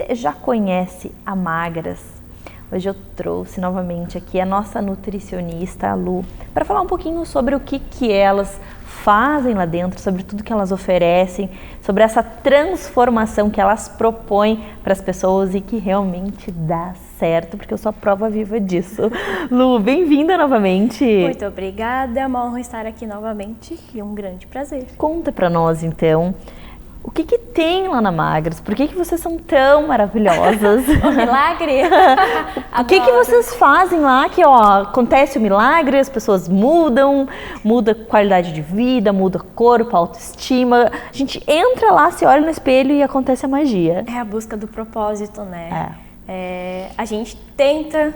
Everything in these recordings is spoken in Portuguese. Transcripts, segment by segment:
Você já conhece a Magras? Hoje eu trouxe novamente aqui a nossa nutricionista, a Lu, para falar um pouquinho sobre o que elas fazem lá dentro, sobre tudo que elas oferecem, sobre essa transformação que elas propõem para as pessoas e que realmente dá certo, porque eu sou a prova viva disso. Lu, bem-vinda novamente. Muito obrigada, é uma honra estar aqui novamente e um grande prazer. Conta para nós, então, o que tem lá na Magras? Por que vocês são tão maravilhosas? O milagre? O que vocês fazem lá que, acontece o milagre, as pessoas mudam, muda a qualidade de vida, muda corpo, autoestima. A gente entra lá, se olha no espelho e acontece a magia. É a busca do propósito, né? A gente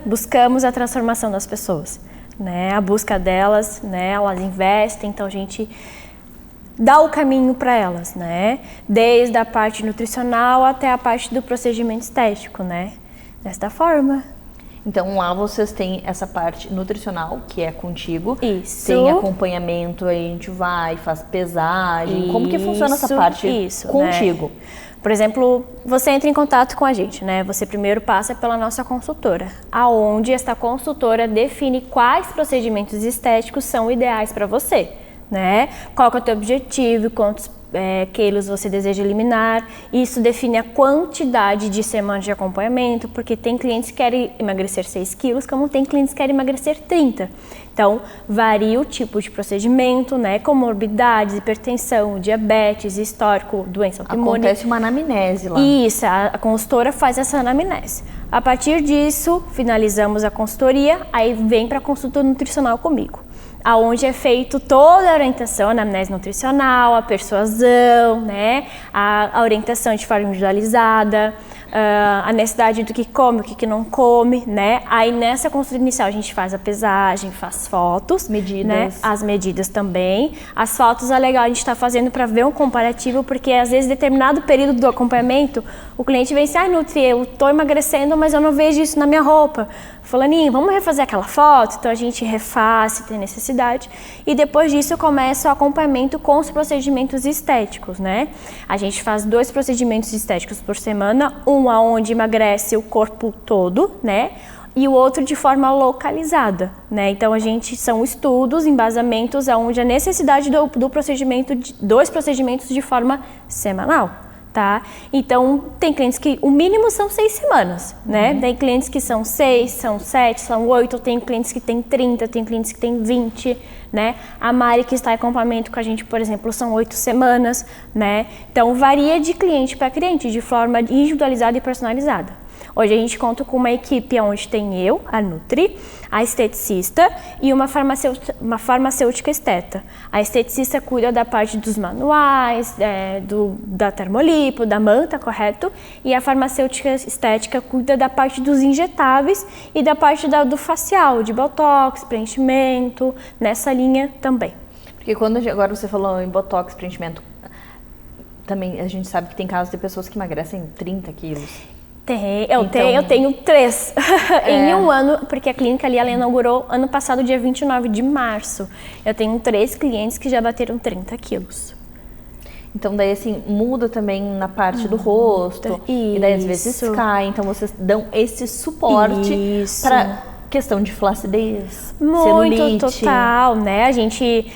buscamos a transformação das pessoas, né? A busca delas, né? Elas investem, então a gente dá o caminho para elas, né? Desde a parte nutricional até a parte do procedimento estético, né? Desta forma. Então lá vocês têm essa parte nutricional, que é contigo. Isso. Tem acompanhamento, aí a gente vai, faz pesagem. Como que funciona essa parte contigo? Né? Por exemplo, você entra em contato com a gente, né? Você primeiro passa pela nossa consultora, aonde esta consultora define quais procedimentos estéticos são ideais para você. Né? Qual que é o teu objetivo, quantos quilos você deseja eliminar. Isso define a quantidade de semanas de acompanhamento, porque tem clientes que querem emagrecer 6 quilos, como tem clientes que querem emagrecer 30. Então, varia o tipo de procedimento, né? Comorbidades, hipertensão, diabetes, histórico, doença autoimune. Acontece uma anamnese lá. Isso, a consultora faz essa anamnese. A partir disso, finalizamos a consultoria, aí vem para a consulta nutricional comigo, aonde é feito toda a orientação, a anamnese nutricional, a persuasão, né? A orientação de forma individualizada, a necessidade do que come, o que não come, né? Aí nessa consulta inicial a gente faz a pesagem, faz fotos, medidas, né? As medidas também. As fotos é legal a gente estar fazendo para ver um comparativo, porque às vezes determinado período do acompanhamento o cliente vem assim, Nutri, eu tô emagrecendo, mas eu não vejo isso na minha roupa. Fulaninho, vamos refazer aquela foto? Então a gente refaz se tem necessidade. E depois disso eu começo o acompanhamento com os procedimentos estéticos, né? A gente faz 2 procedimentos estéticos por semana, um aonde emagrece o corpo todo, né? E o outro de forma localizada, né? Então são estudos, embasamentos aonde a necessidade do procedimento, 2 procedimentos de forma semanal. Tá? Então, tem clientes que o mínimo são 6 semanas, né? Tem clientes que são 6, são 7, são 8, tem clientes que tem 30, tem clientes que tem 20, né? A Mari que está em acompanhamento com a gente, por exemplo, são 8 semanas, né? Então, varia de cliente para cliente, de forma individualizada e personalizada. Hoje a gente conta com uma equipe onde tem eu, a Nutri, a esteticista e uma farmacêutica esteta. A esteticista cuida da parte dos manuais, da termolipo, da manta, correto? E a farmacêutica estética cuida da parte dos injetáveis e da parte do facial, de botox, preenchimento, nessa linha também. Porque agora você falou em botox, preenchimento, também a gente sabe que tem casos de pessoas que emagrecem 30 quilos. Eu tenho 3 em um ano, porque a clínica ali ela inaugurou ano passado, dia 29 de março. Eu tenho 3 clientes que já bateram 30 quilos. Então daí assim, muda também na parte do rosto, e daí às vezes cai, então vocês dão esse suporte para questão de flacidez, celulite. Total, né? A gente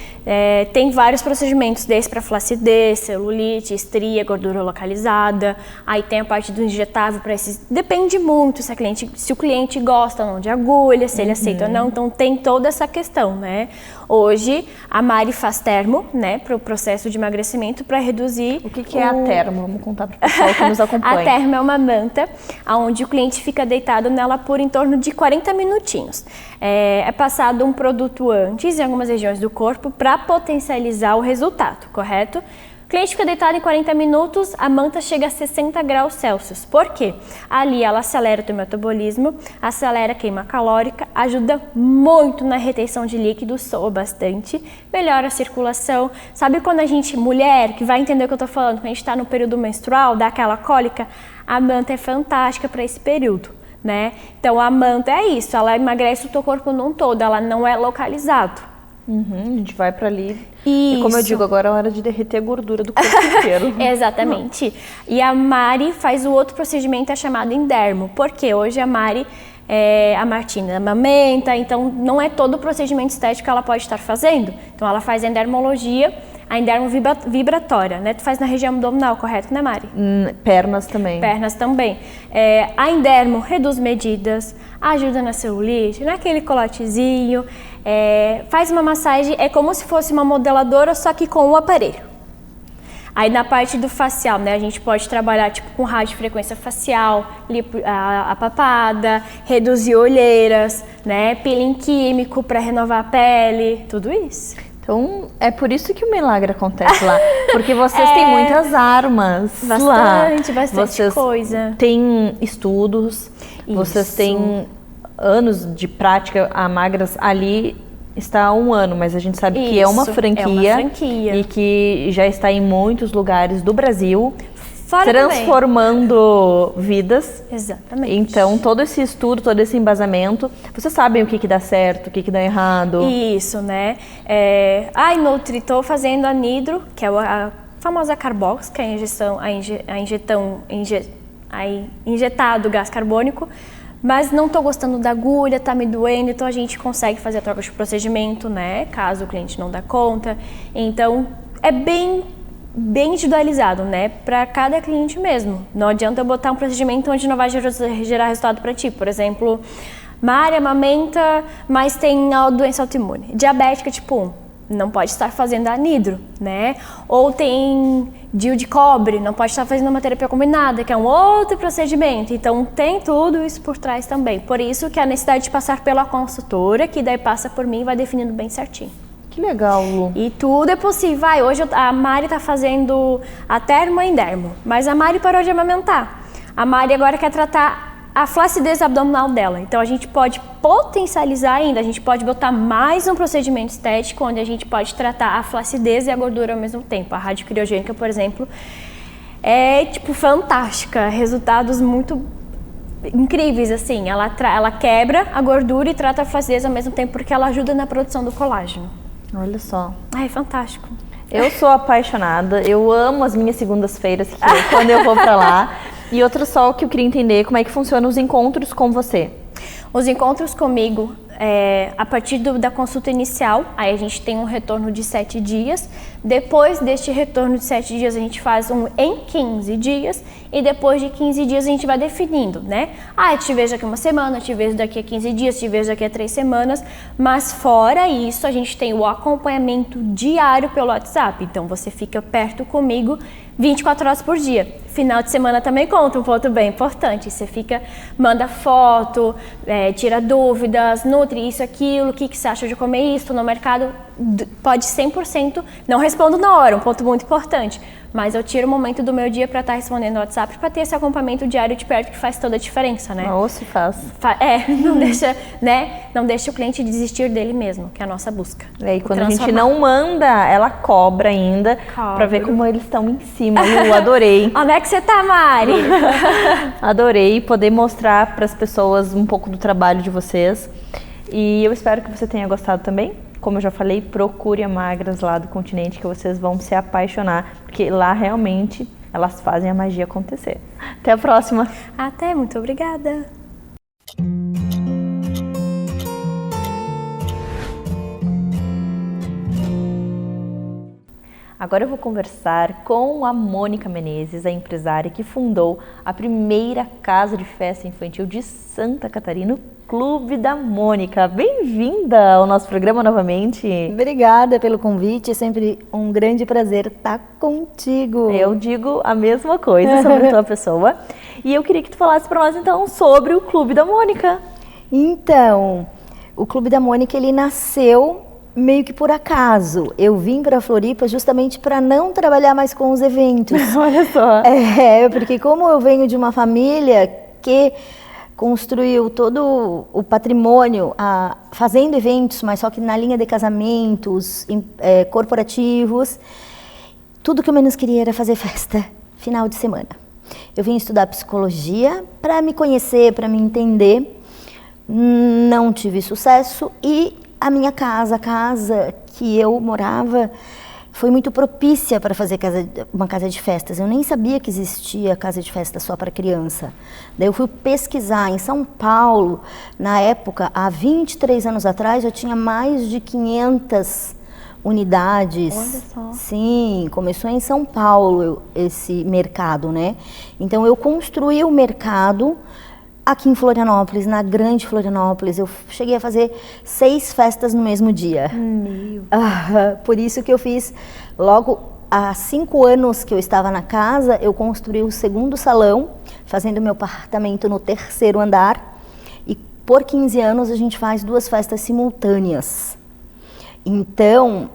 tem vários procedimentos desses para flacidez, celulite, estria, gordura localizada. Aí tem a parte do injetável para esses. Depende muito se o cliente gosta ou não de agulha, se ele aceita ou não. Então tem toda essa questão, né? Hoje a Mari faz termo, né, para o processo de emagrecimento para reduzir. O que é a termo? Vamos contar para o pessoal que nos acompanha. A termo é uma manta onde o cliente fica deitado nela por em torno de 40 minutinhos. É passado um produto antes em algumas regiões do corpo para potencializar o resultado, correto? O cliente fica deitado em 40 minutos, a manta chega a 60 graus Celsius. Por quê? Ali ela acelera o teu metabolismo, acelera a queima calórica, ajuda muito na retenção de líquidos, soa bastante, melhora a circulação. Sabe quando a gente, mulher, que vai entender o que eu tô falando, quando a gente tá no período menstrual, dá aquela cólica, a manta é fantástica para esse período, né? Então a manta é isso, ela emagrece o teu corpo num todo, ela não é localizado. A gente vai pra ali. Isso. E como eu digo, agora é hora de derreter a gordura do corpo inteiro. Exatamente. E a Mari faz o outro procedimento, é chamado endermo. Porque hoje a Martina amamenta, então não é todo o procedimento estético que ela pode estar fazendo. Então ela faz endermologia, a endermo vibratória, né? Tu faz na região abdominal, correto, né, Mari? Pernas também. Pernas também. A endermo reduz medidas, ajuda na celulite, naquele colotezinho, faz uma massagem, é como se fosse uma modeladora, só que com o aparelho. Aí na parte do facial, né, a gente pode trabalhar tipo com radiofrequência facial, a papada, reduzir olheiras, né, peeling químico para renovar a pele, tudo isso. Então, é por isso que o milagre acontece lá. Porque vocês têm muitas armas lá. Bastante coisa. Têm estudos, vocês têm anos de prática. A Magras ali está há 1 ano, mas a gente sabe que é uma franquia e que já está em muitos lugares do Brasil. Transformando vidas. Exatamente. Então, todo esse estudo, todo esse embasamento, vocês sabem o que dá certo, o que dá errado. Isso, né? Nutri, estou fazendo a Nidro, que é a famosa Carbox, que é injetado gás carbônico, mas não estou gostando da agulha, tá me doendo, então a gente consegue fazer a troca de procedimento, né? Caso o cliente não dá conta. Então, é bem individualizado, né, para cada cliente mesmo. Não adianta eu botar um procedimento onde não vai gerar resultado para ti. Por exemplo, Mari amamenta, mas tem a doença autoimune. Diabética tipo 1, não pode estar fazendo a Nidro, né? Ou tem DIU de cobre, não pode estar fazendo uma terapia combinada, que é um outro procedimento. Então, tem tudo isso por trás também. Por isso que a necessidade de passar pela consultora, que daí passa por mim e vai definindo bem certinho. Que legal, Lu. E tudo é possível. Hoje a Mari tá fazendo a termo e endermo, mas a Mari parou de amamentar. A Mari agora quer tratar a flacidez abdominal dela. Então a gente pode potencializar ainda, a gente pode botar mais um procedimento estético onde a gente pode tratar a flacidez e a gordura ao mesmo tempo. A radiocriogênica, por exemplo, é tipo fantástica, resultados muito incríveis, assim. Ela quebra a gordura e trata a flacidez ao mesmo tempo porque ela ajuda na produção do colágeno. Olha só. É fantástico. Eu sou apaixonada, eu amo as minhas segundas-feiras, quando eu vou pra lá. E outro só que eu queria entender, como é que funcionam os encontros com você? Os encontros comigo, a partir da consulta inicial, aí a gente tem um retorno de 7 dias. Depois deste retorno de 7 dias, a gente faz um em 15 dias. E depois de 15 dias, a gente vai definindo, né? Eu te vejo daqui a 1 semana, eu te vejo daqui a 15 dias, eu te vejo daqui a 3 semanas. Mas fora isso, a gente tem o acompanhamento diário pelo WhatsApp. Então, você fica perto comigo 24 horas por dia. Final de semana também conta, um ponto bem importante. Você manda foto, tira dúvidas, nutre isso, aquilo, o que você acha de comer isso no mercado. Pode 100%, não respondo na hora, um ponto muito importante. Mas eu tiro um momento do meu dia para estar respondendo no WhatsApp para ter esse acompanhamento diário de perto que faz toda a diferença, né? Ou se faz. Não deixa o cliente desistir dele mesmo, que é a nossa busca. E quando a gente não manda, ela cobra ainda para ver como eles estão em cima. Eu adorei. Onde é que você tá, Mari? Adorei poder mostrar para as pessoas um pouco do trabalho de vocês. E eu espero que você tenha gostado também. Como eu já falei, procure a Magras lá do Continente, que vocês vão se apaixonar, porque lá realmente elas fazem a magia acontecer. Até a próxima! Até, muito obrigada! Agora eu vou conversar com a Mônica Menezes, a empresária que fundou a primeira casa de festa infantil de Santa Catarina, o Clube da Mônica. Bem-vinda ao nosso programa novamente. Obrigada pelo convite, é sempre um grande prazer estar contigo. Eu digo a mesma coisa sobre a tua pessoa. E eu queria que tu falasse para nós então sobre o Clube da Mônica. Então, o Clube da Mônica ele nasceu meio que por acaso. Eu vim para Floripa justamente para não trabalhar mais com os eventos. Olha só. Porque como eu venho de uma família que construiu todo o patrimônio fazendo eventos, mas só que na linha de casamentos, corporativos, tudo que eu menos queria era fazer festa final de semana. Eu vim estudar psicologia para me conhecer, para me entender. Não tive sucesso e a minha casa, a casa que eu morava, foi muito propícia para fazer uma casa de festas. Eu nem sabia que existia casa de festa só para criança. Daí eu fui pesquisar em São Paulo, na época, há 23 anos atrás, já tinha mais de 500 unidades. Olha só. Sim, começou em São Paulo esse mercado, né? Então eu construí o mercado aqui em Florianópolis, na grande Florianópolis. Eu cheguei a fazer 6 festas no mesmo dia. Por isso que eu fiz, logo há 5 anos que eu estava na casa, eu construí o 2º salão, fazendo meu apartamento no 3º andar. E por 15 anos a gente faz 2 festas simultâneas. Então,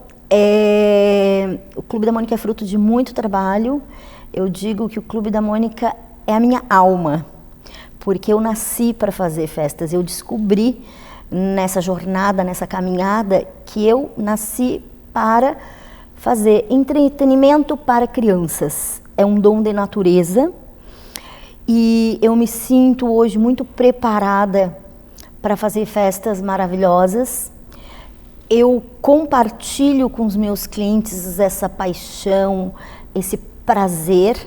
o Clube da Mônica é fruto de muito trabalho. Eu digo que o Clube da Mônica é a minha alma, porque eu nasci para fazer festas. Eu descobri nessa jornada, nessa caminhada, que eu nasci para fazer entretenimento para crianças. É um dom de natureza e eu me sinto hoje muito preparada para fazer festas maravilhosas. Eu compartilho com os meus clientes essa paixão, esse prazer,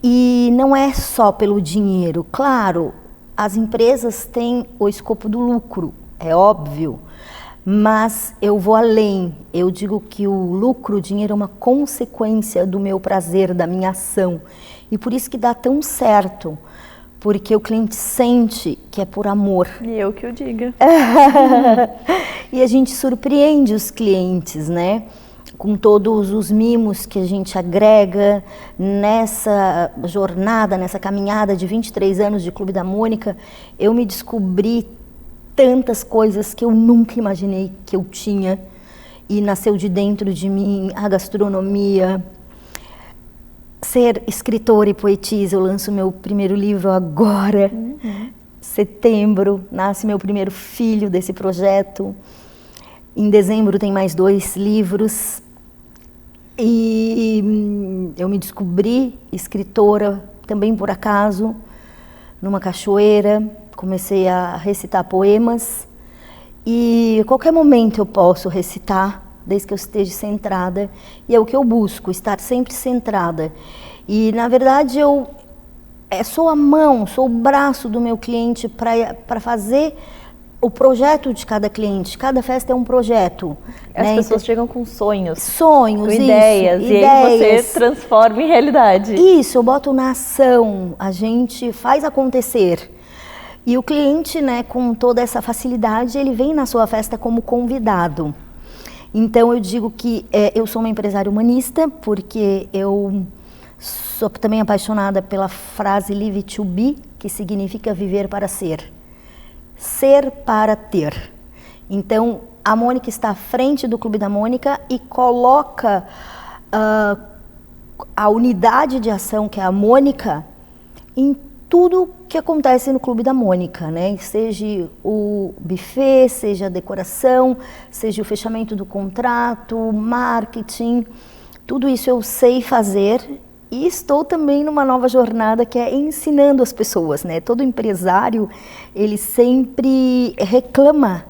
e não é só pelo dinheiro. Claro, as empresas têm o escopo do lucro, é óbvio, mas eu vou além. Eu digo que o lucro, o dinheiro é uma consequência do meu prazer, da minha ação, e por isso que dá tão certo. Porque o cliente sente que é por amor. E eu que o diga. E a gente surpreende os clientes, né? Com todos os mimos que a gente agrega nessa jornada, nessa caminhada de 23 anos de Clube da Mônica. Eu me descobri tantas coisas que eu nunca imaginei que eu tinha. E nasceu de dentro de mim a gastronomia. Ser escritora e poetisa. Eu lanço meu primeiro livro agora, setembro, nasce meu primeiro filho desse projeto. Em dezembro tem mais 2 livros. E eu me descobri escritora também por acaso, numa cachoeira. Comecei a recitar poemas e a qualquer momento eu posso recitar, desde que eu esteja centrada, e é o que eu busco, estar sempre centrada. E, na verdade, eu sou a mão, sou o braço do meu cliente para fazer o projeto de cada cliente. Cada festa é um projeto. As né? pessoas chegam com sonhos. Sonhos, com isso, ideias. E aí você transforma em realidade. Isso, eu boto na ação, a gente faz acontecer. E o cliente, né, com toda essa facilidade, ele vem na sua festa como convidado. Então eu digo que eu sou uma empresária humanista, porque eu sou também apaixonada pela frase Live to Be, que significa viver para ser. Ser para ter. Então a Mônica está à frente do Clube da Mônica e coloca a unidade de ação, que é a Mônica, em tudo que acontece no Clube da Mônica, né? Seja o buffet, seja a decoração, seja o fechamento do contrato, marketing, tudo isso eu sei fazer e estou também numa nova jornada que é ensinando as pessoas, né? Todo empresário, ele sempre reclama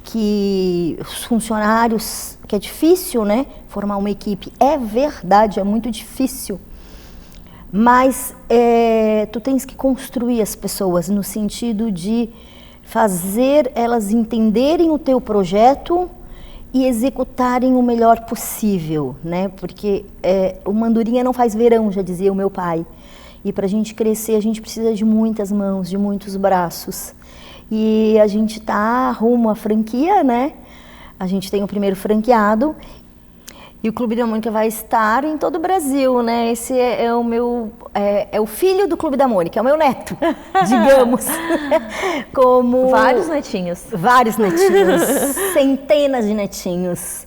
que os funcionários, que é difícil, né? Formar uma equipe, é verdade, é muito difícil. Mas tu tens que construir as pessoas no sentido de fazer elas entenderem o teu projeto e executarem o melhor possível, né? Porque o Mandurinha não faz verão, já dizia o meu pai. E para a gente crescer, a gente precisa de muitas mãos, de muitos braços. E a gente está rumo à franquia, né? A gente tem o primeiro franqueado. E o Clube da Mônica vai estar em todo o Brasil, né? Esse é o meu, é o filho do Clube da Mônica, é o meu neto, digamos. Como vários netinhos. Vários netinhos, centenas de netinhos.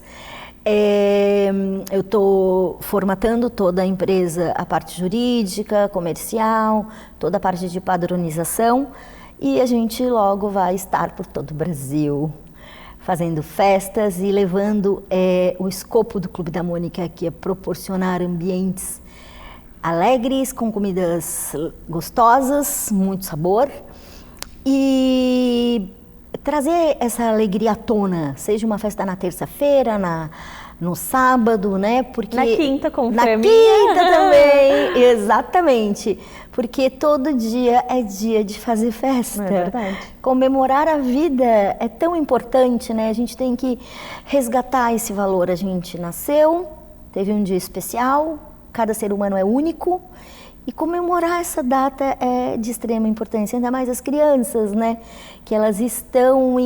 Eu estou formatando toda a empresa, a parte jurídica, comercial, toda a parte de padronização. E a gente logo vai estar por todo o Brasil, fazendo festas e levando o escopo do Clube da Mônica, que é proporcionar ambientes alegres, com comidas gostosas, muito sabor, e trazer essa alegria à tona, seja uma festa na terça-feira, no sábado, né? Porque na quinta, como na foi a quinta minha. também, exatamente. Porque todo dia é dia de fazer festa. É verdade. Comemorar a vida é tão importante, né? A gente tem que resgatar esse valor. A gente nasceu, teve um dia especial, cada ser humano é único. E comemorar essa data é de extrema importância, ainda mais as crianças, né? Que elas estão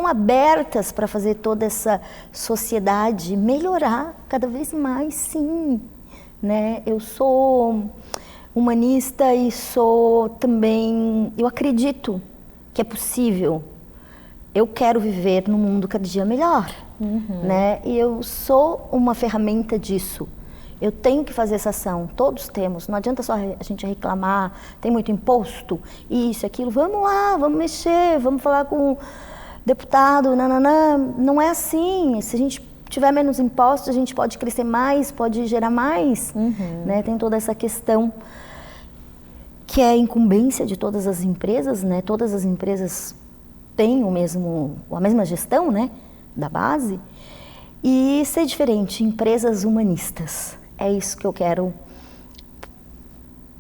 abertas para fazer toda essa sociedade melhorar cada vez mais, sim. Né? Eu sou humanista e sou também, eu acredito que é possível. Eu quero viver num mundo cada dia melhor, né? E eu sou uma ferramenta disso. Eu tenho que fazer essa ação, todos temos, não adianta só a gente reclamar, tem muito imposto, isso, aquilo, vamos lá, vamos mexer, vamos falar com o deputado, nananã. Não é assim, se a gente tiver menos impostos, a gente pode crescer mais, pode gerar mais, né? Tem toda essa questão que é incumbência de todas as empresas, né? Todas as empresas têm a mesma gestão, né? Da base, e ser diferente, empresas humanistas. É isso que eu quero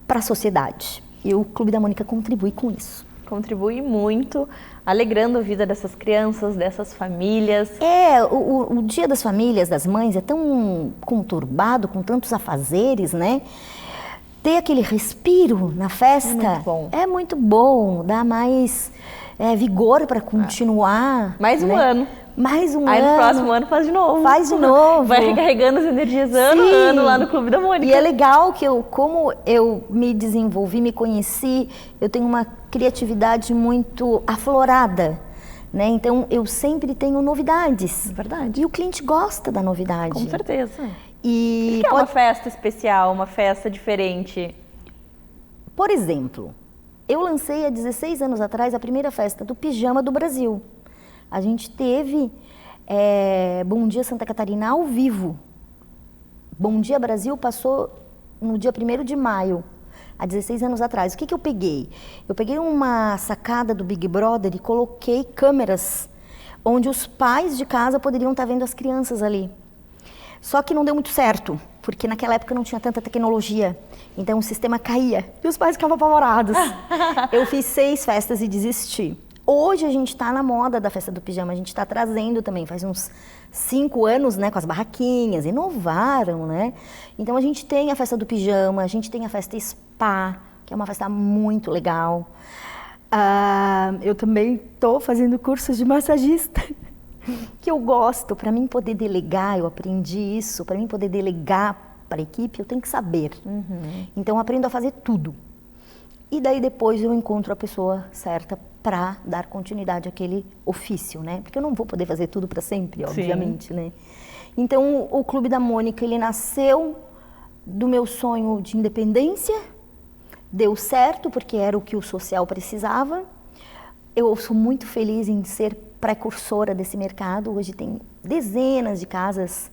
para a sociedade. E o Clube da Mônica contribui com isso. Contribui muito, alegrando a vida dessas crianças, dessas famílias. O Dia das Famílias, das Mães, é tão conturbado, com tantos afazeres, né? Ter aquele respiro na festa é muito bom, dá mais vigor para continuar. Mais um né? ano. Mais um Aí ano. no próximo ano faz de novo. Faz de novo. Vai recarregando as energias ano a ano lá no Clube da Mônica. E é legal que como eu me desenvolvi, me conheci, eu tenho uma criatividade muito aflorada, né? Então eu sempre tenho novidades. É verdade. E o cliente gosta da novidade. Com certeza. E que é uma festa especial, uma festa diferente? Por exemplo, eu lancei há 16 anos atrás a primeira festa do pijama do Brasil. A gente teve Bom Dia Santa Catarina ao vivo. Bom Dia Brasil passou no dia 1º de maio, há 16 anos atrás. O que eu peguei? Eu peguei uma sacada do Big Brother e coloquei câmeras onde os pais de casa poderiam estar vendo as crianças ali. Só que não deu muito certo, porque naquela época não tinha tanta tecnologia, então o sistema caía e os pais ficavam apavorados. Eu fiz 6 festas e desisti. Hoje a gente está na moda da festa do pijama, a gente está trazendo também, faz uns 5 anos, né, com as barraquinhas, inovaram, né? Então a gente tem a festa do pijama, a gente tem a festa spa, que é uma festa muito legal. Eu também estou fazendo cursos de massagista, que eu gosto. Para mim poder delegar, eu aprendi isso, para mim poder delegar para a equipe, eu tenho que saber. Então eu aprendo a fazer tudo. E daí depois eu encontro a pessoa certa para dar continuidade àquele ofício, né? Porque eu não vou poder fazer tudo para sempre, obviamente, né? Então o Clube da Mônica, ele nasceu do meu sonho de independência, deu certo porque era o que o social precisava. Eu sou muito feliz em ser precursora desse mercado. Hoje tem dezenas de casas,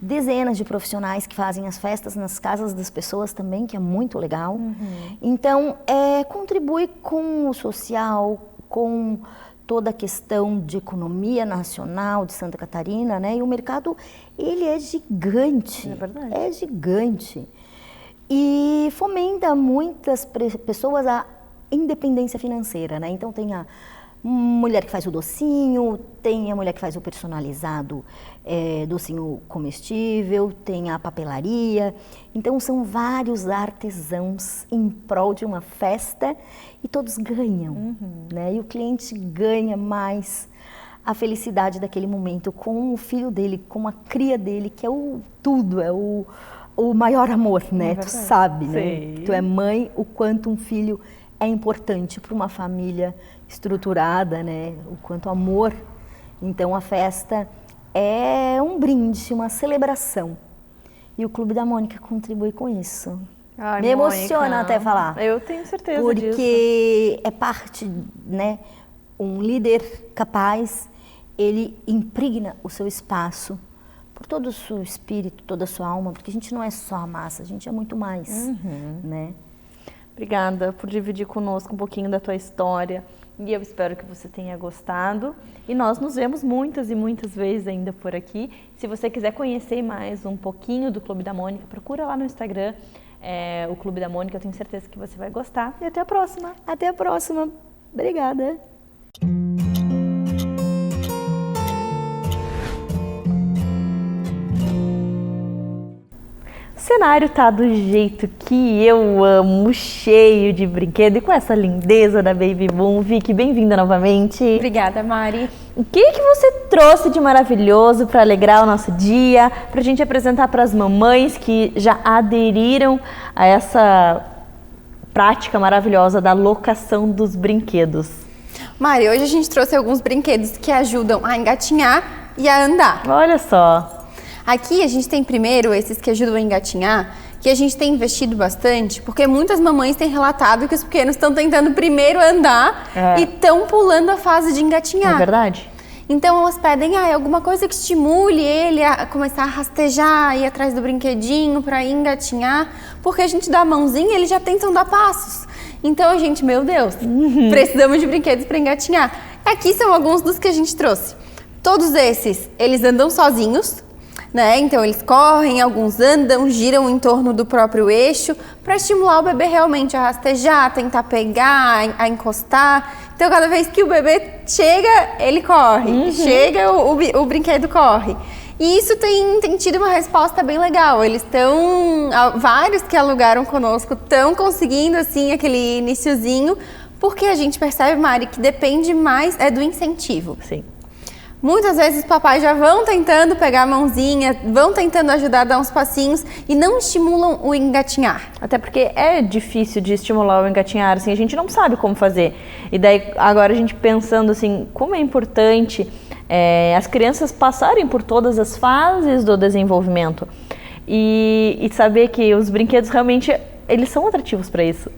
dezenas de profissionais que fazem as festas nas casas das pessoas também, que é muito legal. Então, contribui com o social, com toda a questão de economia nacional de Santa Catarina, né? E o mercado, ele é gigante. É verdade. É gigante. E fomenta muitas pessoas a independência financeira, né? Então, tem a mulher que faz o docinho, tem a mulher que faz o personalizado, docinho comestível, tem a papelaria. Então são vários artesãos em prol de uma festa e todos ganham, né? E o cliente ganha mais a felicidade daquele momento com o filho dele, com a cria dele, que é tudo, é o maior amor, né? Tu sabe, né? Tu é mãe, o quanto um filho é importante para uma família estruturada, né? O quanto amor. Então a festa é um brinde, uma celebração. E o Clube da Mônica contribui com isso. Ai, me emociona Mônica, até falar. Eu tenho certeza disso. Porque é parte, né? Um líder capaz, ele impregna o seu espaço por todo o seu espírito, toda a sua alma, porque a gente não é só a massa, a gente é muito mais, né? Obrigada por dividir conosco um pouquinho da tua história, E eu espero que você tenha gostado. E nós nos vemos muitas e muitas vezes ainda por aqui. Se você quiser conhecer mais um pouquinho do Clube da Mônica, procura lá no Instagram o Clube da Mônica. Eu tenho certeza que você vai gostar. E até a próxima. Até a próxima. Obrigada. O cenário tá do jeito que eu amo, cheio de brinquedo e com essa lindeza da Baby Boom. Vicky, bem-vinda novamente. Obrigada, Mari. O que você trouxe de maravilhoso para alegrar o nosso dia, para a gente apresentar para as mamães que já aderiram a essa prática maravilhosa da locação dos brinquedos? Mari, hoje a gente trouxe alguns brinquedos que ajudam a engatinhar e a andar. Olha só. Aqui a gente tem primeiro esses que ajudam a engatinhar, que a gente tem investido bastante, porque muitas mamães têm relatado que os pequenos estão tentando primeiro andar e estão pulando a fase de engatinhar. É verdade? Então elas pedem alguma coisa que estimule ele a começar a rastejar, ir atrás do brinquedinho para engatinhar, porque a gente dá a mãozinha e eles já tentam dar passos. Então a gente, meu Deus, precisamos de brinquedos para engatinhar. Aqui são alguns dos que a gente trouxe. Todos esses, eles andam sozinhos, né? Então eles correm, alguns andam, giram em torno do próprio eixo para estimular o bebê realmente a rastejar, tentar pegar, a encostar. Então cada vez que o bebê chega, ele corre. Chega, o brinquedo corre. E isso tem tido uma resposta bem legal. Eles estão, vários que alugaram conosco, estão conseguindo assim aquele iniciozinho, porque a gente percebe, Mari, que depende mais do incentivo. Sim. Muitas vezes os papais já vão tentando pegar a mãozinha, vão tentando ajudar a dar uns passinhos e não estimulam o engatinhar. Até porque é difícil de estimular o engatinhar, assim, a gente não sabe como fazer. E daí agora a gente pensando assim, como é importante as crianças passarem por todas as fases do desenvolvimento e saber que os brinquedos realmente eles são atrativos para isso.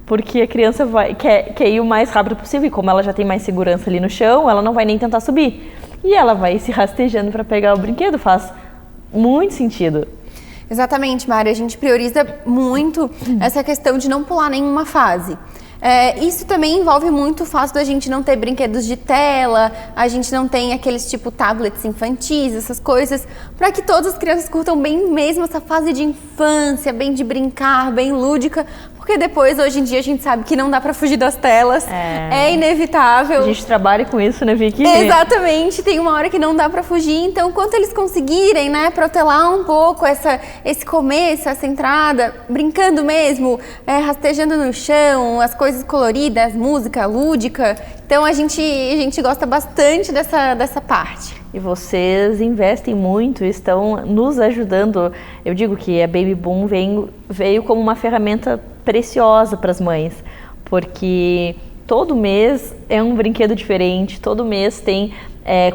Porque a criança quer ir o mais rápido possível e como ela já tem mais segurança ali no chão, ela não vai nem tentar subir. E ela vai se rastejando para pegar o brinquedo, faz muito sentido. Exatamente, Mari, a gente prioriza muito essa questão de não pular nenhuma fase. Isso também envolve muito o fato da gente não ter brinquedos de tela, a gente não tem aqueles tipo tablets infantis, essas coisas, para que todas as crianças curtam bem mesmo essa fase de infância, bem de brincar, bem lúdica, porque depois, hoje em dia, a gente sabe que não dá pra fugir das telas, é inevitável. A gente trabalha com isso, né, Vicky? Exatamente, tem uma hora que não dá pra fugir, então quanto eles conseguirem, né, protelar um pouco esse começo, essa entrada, brincando mesmo, rastejando no chão, as coisas coloridas, música lúdica, então a gente gosta bastante dessa parte. E vocês investem muito, estão nos ajudando. Eu digo que a Baby Boom veio como uma ferramenta preciosa para as mães, porque todo mês é um brinquedo diferente, todo mês tem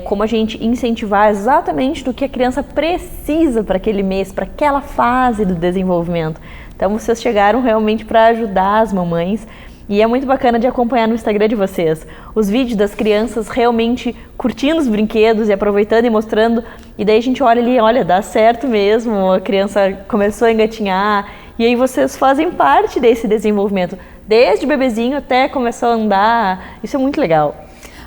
como a gente incentivar exatamente do que a criança precisa para aquele mês, para aquela fase do desenvolvimento. Então vocês chegaram realmente para ajudar as mamães. E é muito bacana de acompanhar no Instagram de vocês os vídeos das crianças realmente curtindo os brinquedos e aproveitando e mostrando. E daí a gente olha ali, olha, dá certo mesmo, a criança começou a engatinhar. E aí vocês fazem parte desse desenvolvimento, desde bebezinho até começar a andar. Isso é muito legal.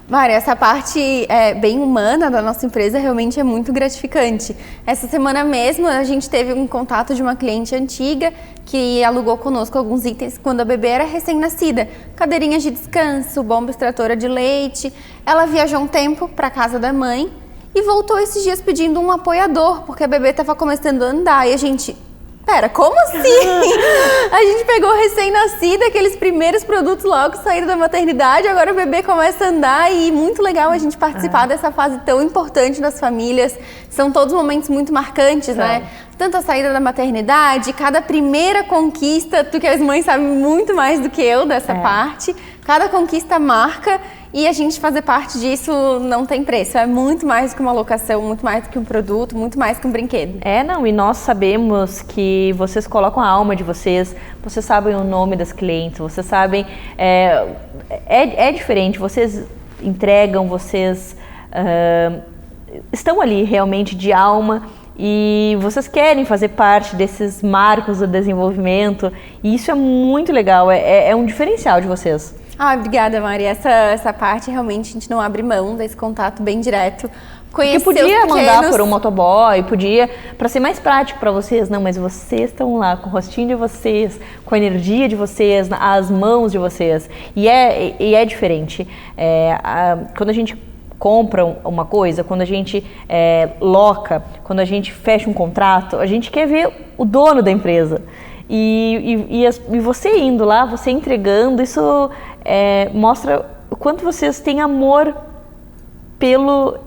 Mari, essa parte bem humana da nossa empresa realmente é muito gratificante. Essa semana mesmo a gente teve um contato de uma cliente antiga que alugou conosco alguns itens quando a bebê era recém-nascida. Cadeirinhas de descanso, bomba extratora de leite. Ela viajou um tempo para casa da mãe e voltou esses dias pedindo um apoiador, porque a bebê estava começando a andar e a gente... Pera, como assim? A gente pegou recém-nascida, aqueles primeiros produtos logo saíram da maternidade, agora o bebê começa a andar e muito legal a gente participar dessa fase tão importante das famílias. São todos momentos muito marcantes, né? Tanto a saída da maternidade, cada primeira conquista, tu que as mães sabem muito mais do que eu dessa parte, cada conquista marca. E a gente fazer parte disso não tem preço, é muito mais do que uma locação, muito mais do que um produto, muito mais que um brinquedo. E nós sabemos que vocês colocam a alma de vocês sabem o nome das clientes, vocês sabem, é diferente, vocês entregam, vocês estão ali realmente de alma e vocês querem fazer parte desses marcos do desenvolvimento e isso é muito legal, é um diferencial de vocês. Obrigada, Mari. Essa parte realmente a gente não abre mão desse contato bem direto. Porque podia mandar por um motoboy, podia, para ser mais prático para vocês, não, mas vocês estão lá com o rostinho de vocês, com a energia de vocês, as mãos de vocês, e é diferente. Quando a gente compra uma coisa, quando a gente loca, quando a gente fecha um contrato, a gente quer ver o dono da empresa. E você indo lá, você entregando, isso mostra o quanto vocês têm amor pelo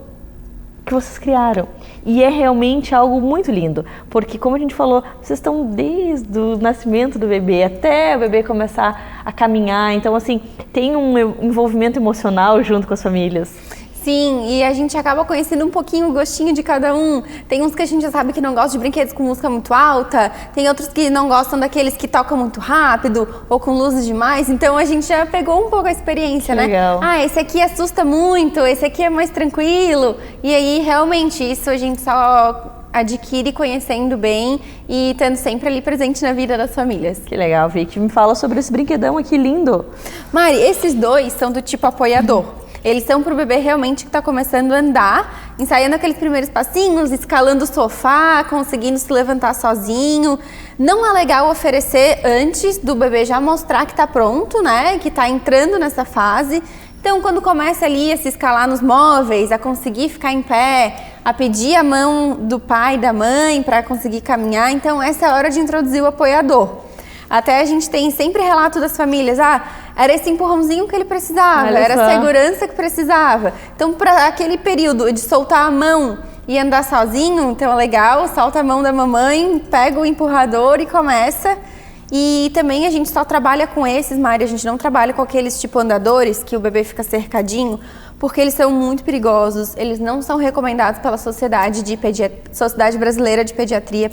que vocês criaram. E é realmente algo muito lindo, porque como a gente falou, vocês estão desde o nascimento do bebê até o bebê começar a caminhar, então assim, tem um envolvimento emocional junto com as famílias. Sim, e a gente acaba conhecendo um pouquinho o gostinho de cada um. Tem uns que a gente já sabe que não gosta de brinquedos com música muito alta, tem outros que não gostam daqueles que tocam muito rápido ou com luzes demais, então a gente já pegou um pouco a experiência, né? Legal. Esse aqui assusta muito, esse aqui é mais tranquilo, e aí realmente isso a gente só adquire conhecendo bem e estando sempre ali presente na vida das famílias. Que legal, Vicky. Me fala sobre esse brinquedão aqui lindo. Mari, esses dois são do tipo apoiador. Eles são para o bebê realmente que está começando a andar, ensaiando aqueles primeiros passinhos, escalando o sofá, conseguindo se levantar sozinho. Não é legal oferecer antes do bebê já mostrar que está pronto, né? Que está entrando nessa fase. Então, quando começa ali a se escalar nos móveis, a conseguir ficar em pé, a pedir a mão do pai e da mãe para conseguir caminhar, então essa é a hora de introduzir o apoiador. Até a gente tem sempre relato das famílias, era esse empurrãozinho que ele precisava, era a segurança que precisava. Então, para aquele período de soltar a mão e andar sozinho, então é legal, solta a mão da mamãe, pega o empurrador e começa. E também a gente só trabalha com esses, Mari, a gente não trabalha com aqueles tipo andadores que o bebê fica cercadinho, porque eles são muito perigosos, eles não são recomendados pela Sociedade Brasileira de Pediatria,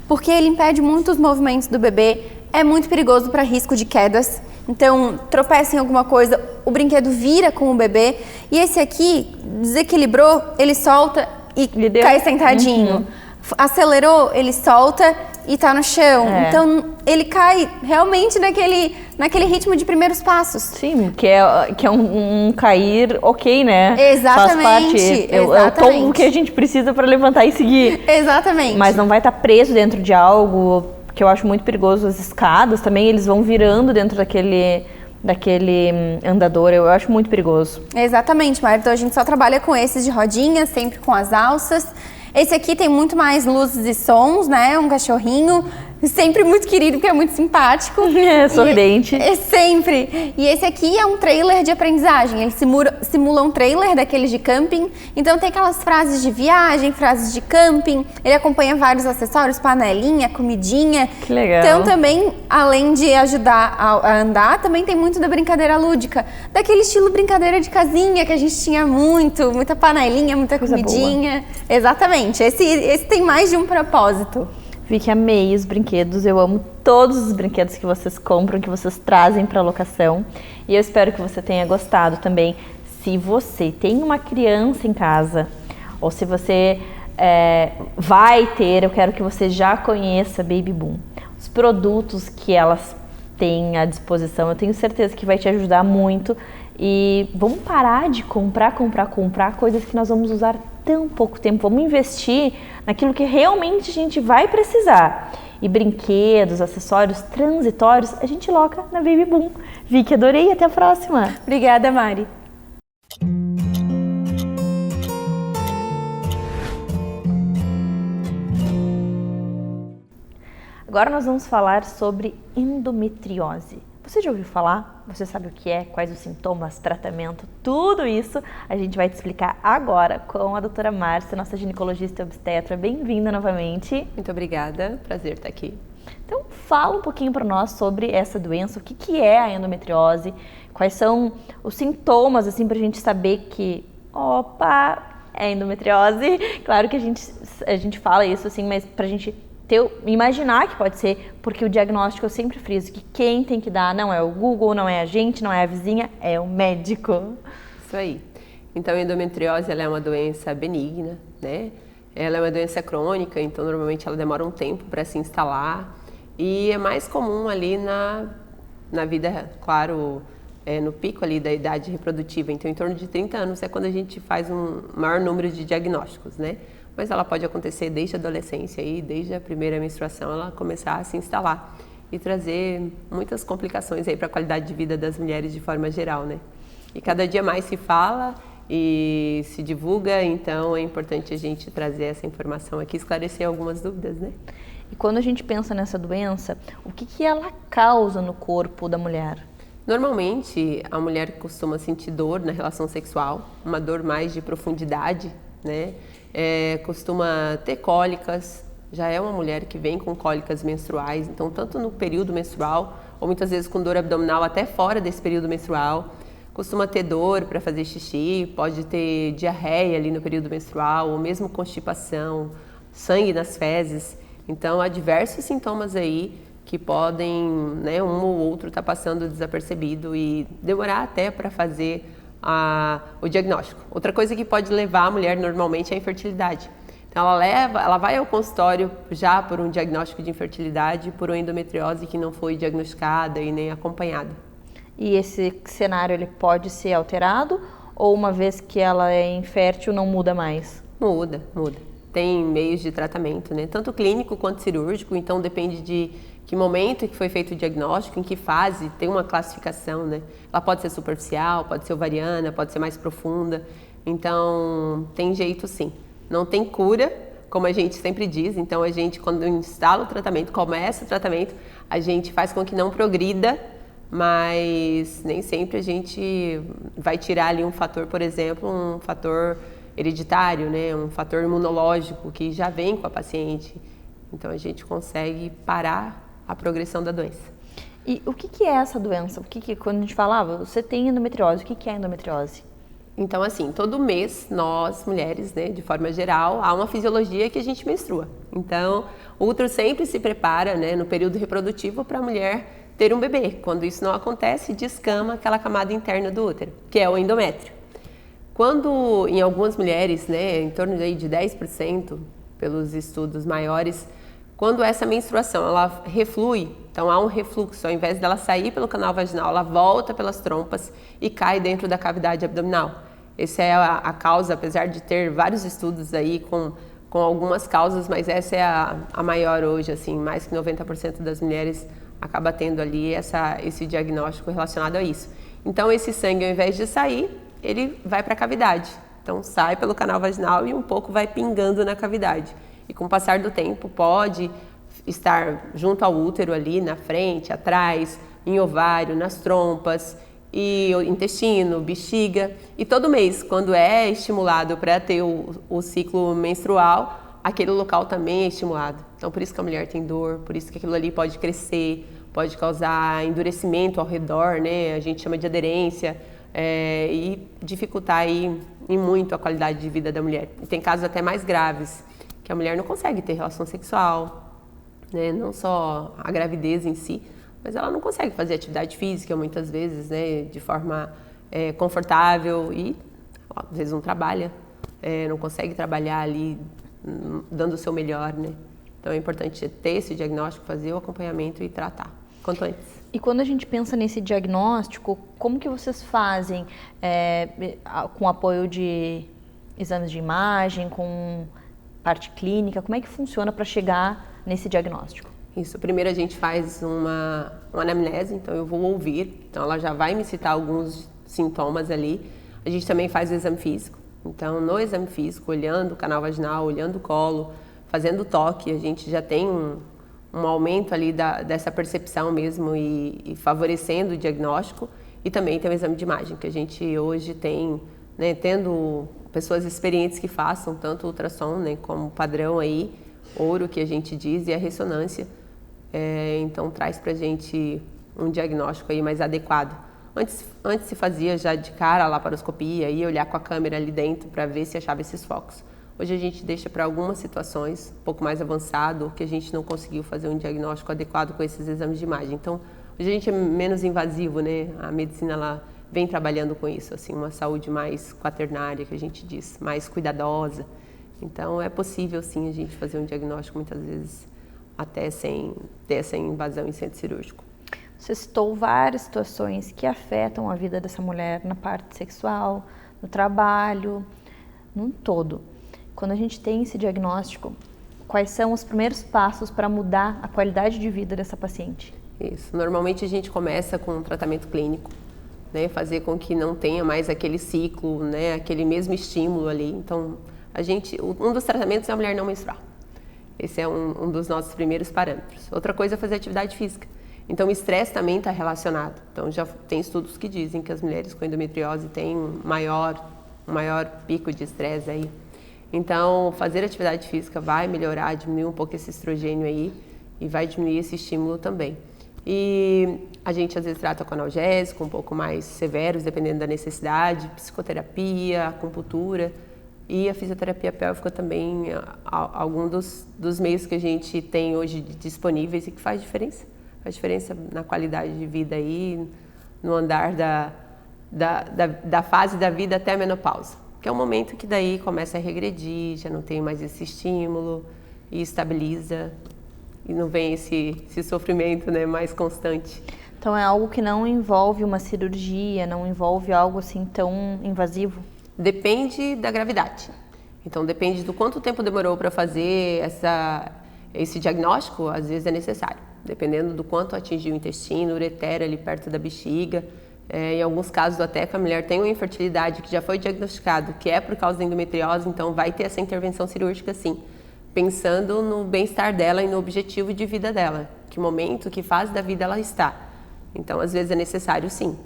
porque ele impede muito os movimentos do bebê, é muito perigoso para risco de quedas. Então, tropeça em alguma coisa, o brinquedo vira com o bebê. E esse aqui, desequilibrou, ele solta e cai sentadinho. Acelerou, ele solta e tá no chão. Então, ele cai realmente naquele ritmo de primeiros passos. Sim, que é um cair ok, né? Exatamente. Faz parte. É o tom que a gente precisa para levantar e seguir. Exatamente. Mas não vai estar preso dentro de algo, que eu acho muito perigoso. As escadas também, eles vão virando dentro daquele andador, eu acho muito perigoso. Exatamente, Mari. Então a gente só trabalha com esses de rodinha, sempre com as alças. Esse aqui tem muito mais luzes e sons, né? Um cachorrinho, sempre muito querido, porque é muito simpático. Sorridente. Sempre. E esse aqui é um trailer de aprendizagem. Ele simula um trailer daqueles de camping. Então tem aquelas frases de viagem, frases de camping. Ele acompanha vários acessórios, panelinha, comidinha. Que legal. Então também, além de ajudar a andar, também tem muito da brincadeira lúdica. Daquele estilo brincadeira de casinha que a gente tinha muita panelinha, muita comidinha. Boa. Exatamente. Esse tem mais de um propósito. Vicky, amei os brinquedos, eu amo todos os brinquedos que vocês compram, que vocês trazem para locação, e eu espero que você tenha gostado também. Se você tem uma criança em casa, ou se você vai ter, eu quero que você já conheça a Baby Boom. Os produtos que elas têm à disposição, eu tenho certeza que vai te ajudar muito, e vamos parar de comprar coisas que nós vamos usar tão pouco tempo, vamos investir naquilo que realmente a gente vai precisar. E brinquedos, acessórios transitórios, a gente loca na Baby Boom. Vicky, adorei, até a próxima. Obrigada, Mari. Agora nós vamos falar sobre endometriose. Você já ouviu falar? Você sabe o que é? Quais os sintomas, tratamento? Tudo isso a gente vai te explicar agora com a doutora Márcia, nossa ginecologista e obstetra. Bem-vinda novamente. Muito obrigada, prazer estar aqui. Então fala um pouquinho para nós sobre essa doença, o que é a endometriose, quais são os sintomas, assim, para a gente saber que, opa, é endometriose. Claro que a gente fala isso, assim, mas para a gente imaginar que pode ser, porque o diagnóstico eu sempre friso que quem tem que dar não é o Google, não é a gente, não é a vizinha, é o médico. Isso aí. Então a endometriose ela é uma doença benigna, né? Ela é uma doença crônica, então normalmente ela demora um tempo para se instalar e é mais comum ali na vida, claro, no pico ali da idade reprodutiva, então em torno de 30 anos é quando a gente faz um maior número de diagnósticos, né? Mas ela pode acontecer desde a adolescência, aí, desde a primeira menstruação, ela começar a se instalar e trazer muitas complicações aí para a qualidade de vida das mulheres de forma geral, né? E cada dia mais se fala e se divulga, então é importante a gente trazer essa informação aqui, esclarecer algumas dúvidas, né? E quando a gente pensa nessa doença, o que ela causa no corpo da mulher? Normalmente, a mulher costuma sentir dor na relação sexual, uma dor mais de profundidade, né? Costuma ter cólicas, já é uma mulher que vem com cólicas menstruais, então tanto no período menstrual, ou muitas vezes com dor abdominal até fora desse período menstrual, costuma ter dor para fazer xixi, pode ter diarreia ali no período menstrual, ou mesmo constipação, sangue nas fezes. Então, há diversos sintomas aí que podem, né, um ou outro estar passando desapercebido e demorar até para fazer o diagnóstico. Outra coisa que pode levar a mulher normalmente é a infertilidade. Então, ela vai ao consultório já por um diagnóstico de infertilidade, por uma endometriose que não foi diagnosticada e nem acompanhada. E esse cenário ele pode ser alterado ou uma vez que ela é infértil não muda mais? Muda. Tem meios de tratamento, né? Tanto clínico quanto cirúrgico, então depende de que momento que foi feito o diagnóstico, em que fase, tem uma classificação, né? Ela pode ser superficial, pode ser ovariana, pode ser mais profunda, então tem jeito sim. Não tem cura, como a gente sempre diz, então a gente quando instala o tratamento, começa o tratamento, a gente faz com que não progrida, mas nem sempre a gente vai tirar ali um fator, por exemplo, um fator hereditário, né? Um fator imunológico que já vem com a paciente. Então a gente consegue parar a progressão da doença. E o que é essa doença? Quando a gente falava, você tem endometriose, o que é endometriose? Então assim, todo mês nós, mulheres, né, de forma geral, há uma fisiologia que a gente menstrua. Então o útero sempre se prepara, né, no período reprodutivo para a mulher ter um bebê. Quando isso não acontece, descama aquela camada interna do útero, que é o endométrio. Quando em algumas mulheres, né, em torno de 10%, pelos estudos maiores, quando essa menstruação ela reflui, então há um refluxo, ao invés dela sair pelo canal vaginal, ela volta pelas trompas e cai dentro da cavidade abdominal. Essa é a causa, apesar de ter vários estudos aí com algumas causas, mas essa é a maior hoje, assim, mais que 90% das mulheres acaba tendo ali esse diagnóstico relacionado a isso. Então esse sangue, ao invés de sair, ele vai para a cavidade. Então sai pelo canal vaginal e um pouco vai pingando na cavidade. E com o passar do tempo pode estar junto ao útero ali na frente, atrás, em ovário, nas trompas, e o intestino, bexiga. E todo mês, quando é estimulado para ter o ciclo menstrual, aquele local também é estimulado. Então por isso que a mulher tem dor, por isso que aquilo ali pode crescer, pode causar endurecimento ao redor, né? A gente chama de aderência. E dificultar aí em muito a qualidade de vida da mulher. E tem casos até mais graves, que a mulher não consegue ter relação sexual, né? Não só a gravidez em si, mas ela não consegue fazer atividade física muitas vezes, né? De forma confortável e às vezes não trabalha, não consegue trabalhar ali dando o seu melhor, né? Então é importante ter esse diagnóstico, fazer o acompanhamento e tratar quanto antes. E quando a gente pensa nesse diagnóstico, como que vocês fazem com apoio de exames de imagem, com parte clínica, como é que funciona para chegar nesse diagnóstico? Isso, primeiro a gente faz uma anamnese, então eu vou ouvir, então ela já vai me citar alguns sintomas ali. A gente também faz o exame físico, então no exame físico, olhando o canal vaginal, olhando o colo, fazendo o toque, a gente já tem um aumento ali dessa percepção mesmo e favorecendo o diagnóstico. E também tem o exame de imagem, que a gente hoje tem, né, tendo pessoas experientes que façam tanto o ultrassom, né, como padrão aí, ouro que a gente diz, e a ressonância. Então traz pra gente um diagnóstico aí mais adequado. Antes se fazia já de cara a laparoscopia, ia olhar com a câmera ali dentro para ver se achava esses focos. Hoje a gente deixa para algumas situações um pouco mais avançado, que a gente não conseguiu fazer um diagnóstico adequado com esses exames de imagem. Então, hoje a gente é menos invasivo, né? A medicina ela vem trabalhando com isso, assim, uma saúde mais quaternária, que a gente diz, mais cuidadosa. Então, é possível, sim, a gente fazer um diagnóstico, muitas vezes, até sem ter essa invasão em centro cirúrgico. Você citou várias situações que afetam a vida dessa mulher na parte sexual, no trabalho, num todo. Quando a gente tem esse diagnóstico, quais são os primeiros passos para mudar a qualidade de vida dessa paciente? Isso. Normalmente a gente começa com um tratamento clínico, né? Fazer com que não tenha mais aquele ciclo, né? Aquele mesmo estímulo ali. Então, um dos tratamentos é a mulher não menstruar. Esse é um dos nossos primeiros parâmetros. Outra coisa é fazer atividade física. Então, o estresse também está relacionado. Então, já tem estudos que dizem que as mulheres com endometriose têm um maior pico de estresse aí. Então, fazer atividade física vai melhorar, diminuir um pouco esse estrogênio aí e vai diminuir esse estímulo também. E a gente às vezes trata com analgésico, um pouco mais severos, dependendo da necessidade, psicoterapia, acupuntura e a fisioterapia pélvica também, algum dos meios que a gente tem hoje disponíveis e que faz diferença. Faz diferença na qualidade de vida aí, no andar da fase da vida até a menopausa. Que é um momento que daí começa a regredir, já não tem mais esse estímulo e estabiliza e não vem esse sofrimento, né, mais constante. Então é algo que não envolve uma cirurgia, não envolve algo assim tão invasivo? Depende da gravidade. Então depende do quanto tempo demorou para fazer esse diagnóstico, às vezes é necessário. Dependendo do quanto atingiu o intestino, o ureter ali perto da bexiga. Em alguns casos até que a mulher tem uma infertilidade que já foi diagnosticado, que é por causa da endometriose, então vai ter essa intervenção cirúrgica sim, pensando no bem-estar dela e no objetivo de vida dela, que momento, que fase da vida ela está. Então às vezes é necessário sim,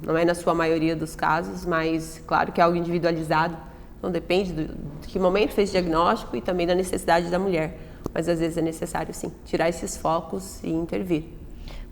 não é na sua maioria dos casos, mas claro que é algo individualizado, então depende de que momento fez o diagnóstico e também da necessidade da mulher, mas às vezes é necessário sim, tirar esses focos e intervir.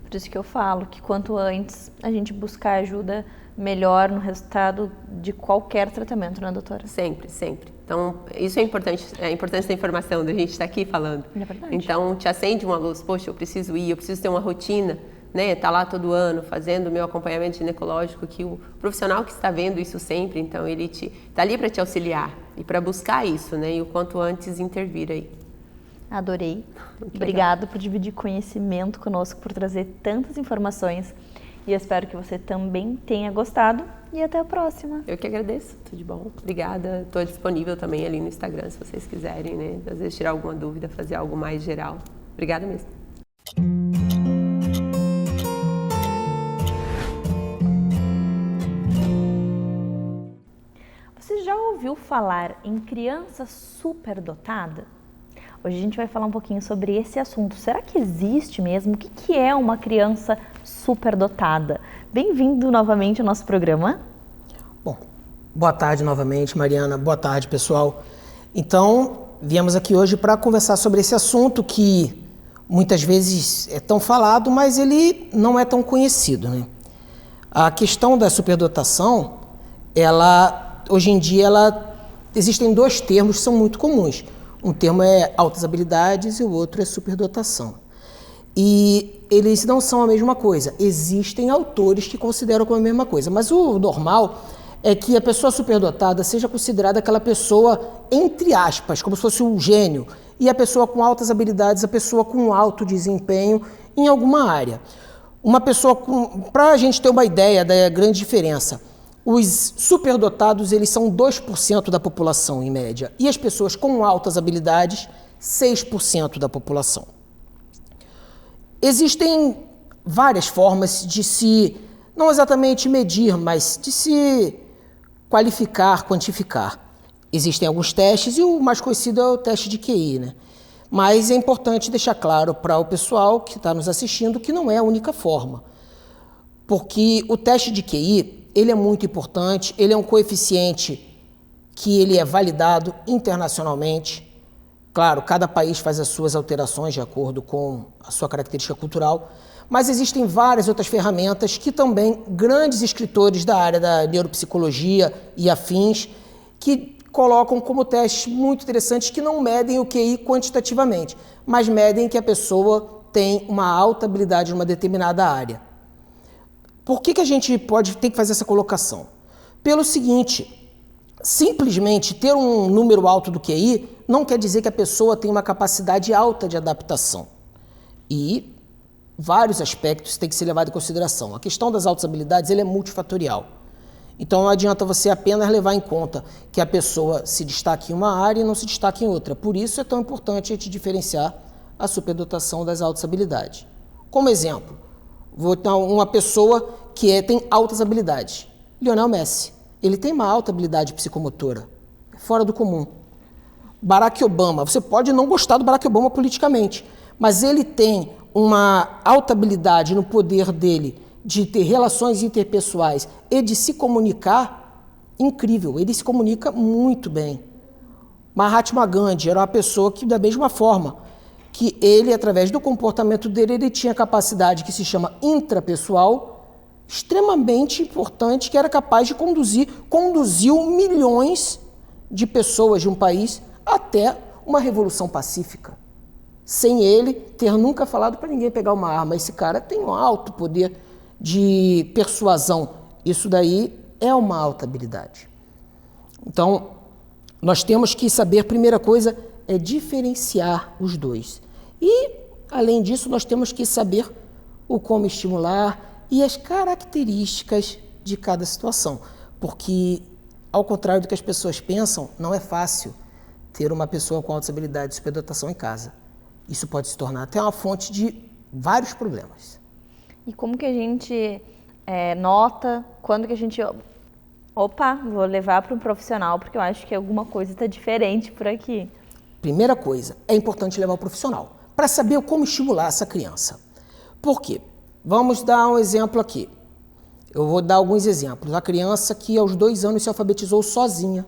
Por isso que eu falo que quanto antes a gente buscar ajuda, melhor no resultado de qualquer tratamento, né, doutora? Sempre, sempre. Então, isso é importante da informação, da gente estar aqui falando. É verdade. Então, te acende uma luz, poxa, eu preciso ir, eu preciso ter uma rotina, né? Tá lá todo ano fazendo o meu acompanhamento ginecológico, que o profissional que está vendo isso sempre, então ele tá ali para te auxiliar e para buscar isso, né? E o quanto antes intervir aí. Adorei. Obrigada por dividir conhecimento conosco, por trazer tantas informações. E eu espero que você também tenha gostado. E até a próxima. Eu que agradeço. Tudo de bom. Obrigada. Estou disponível também ali no Instagram, se vocês quiserem, né? Às vezes tirar alguma dúvida, fazer algo mais geral. Obrigada mesmo. Você já ouviu falar em criança superdotada? Hoje a gente vai falar um pouquinho sobre esse assunto. Será que existe mesmo? O que é uma criança superdotada? Bem-vindo novamente ao nosso programa. Bom, boa tarde novamente, Mariana. Boa tarde, pessoal. Então, viemos aqui hoje para conversar sobre esse assunto que muitas vezes é tão falado, mas ele não é tão conhecido, né? A questão da superdotação, hoje em dia, existem dois termos que são muito comuns. Um termo é altas habilidades e o outro é superdotação. E eles não são a mesma coisa. Existem autores que consideram como a mesma coisa, mas o normal é que a pessoa superdotada seja considerada aquela pessoa, entre aspas, como se fosse um gênio, e a pessoa com altas habilidades, a pessoa com alto desempenho em alguma área. Uma pessoa para a gente ter uma ideia da grande diferença, os superdotados, eles são 2% da população, em média, e as pessoas com altas habilidades, 6% da população. Existem várias formas de se, não exatamente medir, mas de se qualificar, quantificar. Existem alguns testes e o mais conhecido é o teste de QI, né? Mas é importante deixar claro para o pessoal que está nos assistindo que não é a única forma. Porque o teste de QI, ele é muito importante, ele é um coeficiente que ele é validado internacionalmente. Claro, cada país faz as suas alterações de acordo com a sua característica cultural, mas existem várias outras ferramentas que também grandes escritores da área da neuropsicologia e afins que colocam como testes muito interessantes que não medem o QI quantitativamente, mas medem que a pessoa tem uma alta habilidade numa determinada área. Por que a gente tem que fazer essa colocação? Pelo seguinte, simplesmente ter um número alto do QI não quer dizer que a pessoa tem uma capacidade alta de adaptação. E vários aspectos que têm que ser levados em consideração. A questão das altas habilidades ele é multifatorial. Então não adianta você apenas levar em conta que a pessoa se destaque em uma área e não se destaque em outra. Por isso é tão importante a gente diferenciar a superdotação das altas habilidades. Como exemplo, vou dar uma pessoa que tem altas habilidades. Lionel Messi. Ele tem uma alta habilidade psicomotora. É fora do comum. Barack Obama. Você pode não gostar do Barack Obama politicamente, mas ele tem uma alta habilidade no poder dele de ter relações interpessoais e de se comunicar incrível. Ele se comunica muito bem. Mahatma Gandhi era uma pessoa que, da mesma forma, que ele, através do comportamento dele, ele tinha capacidade que se chama intrapessoal, extremamente importante, que era capaz de conduziu milhões de pessoas de um país até uma revolução pacífica. Sem ele ter nunca falado para ninguém pegar uma arma. Esse cara tem um alto poder de persuasão. Isso daí é uma alta habilidade. Então, nós temos que saber, primeira coisa, é diferenciar os dois. E, além disso, nós temos que saber o como estimular e as características de cada situação. Porque, ao contrário do que as pessoas pensam, não é fácil ter uma pessoa com altas habilidades de superdotação em casa. Isso pode se tornar até uma fonte de vários problemas. E como que a gente nota, quando que a gente... Opa, vou levar para um profissional, porque eu acho que alguma coisa está diferente por aqui. Primeira coisa, é importante levar o profissional para saber como estimular essa criança. Por quê? Vamos dar um exemplo aqui. Eu vou dar alguns exemplos. A criança que aos 2 anos se alfabetizou sozinha,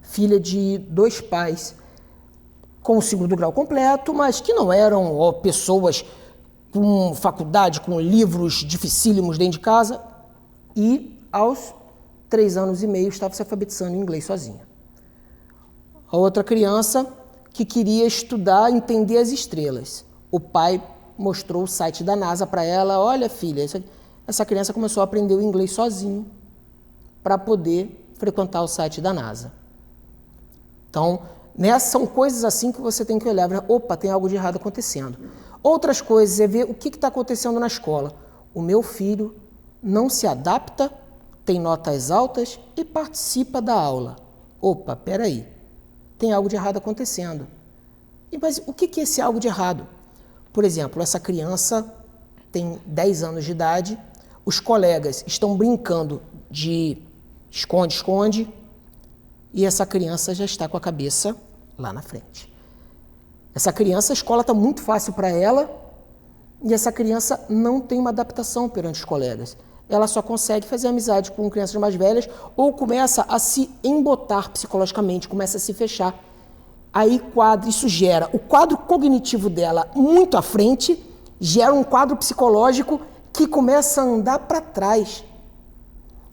filha de 2 pais, com o 2º grau completo, mas que não eram pessoas com faculdade, com livros dificílimos dentro de casa, e aos 3 anos e meio estava se alfabetizando em inglês sozinha. A outra criança que queria estudar, entender as estrelas. O pai mostrou o site da NASA para ela. Olha, filha, essa criança começou a aprender o inglês sozinho para poder frequentar o site da NASA. Então, são coisas assim que você tem que olhar. Opa, tem algo de errado acontecendo. Outras coisas é ver o que está acontecendo na escola. O meu filho não se adapta, tem notas altas e participa da aula. Opa, peraí, tem algo de errado acontecendo. Mas o que é esse algo de errado? Por exemplo, essa criança tem 10 anos de idade, os colegas estão brincando de esconde-esconde e essa criança já está com a cabeça lá na frente. Essa criança, a escola está muito fácil para ela e essa criança não tem uma adaptação perante os colegas. Ela só consegue fazer amizade com crianças mais velhas ou começa a se embotar psicologicamente, começa a se fechar. Aí isso gera o quadro cognitivo dela muito à frente, gera um quadro psicológico que começa a andar para trás.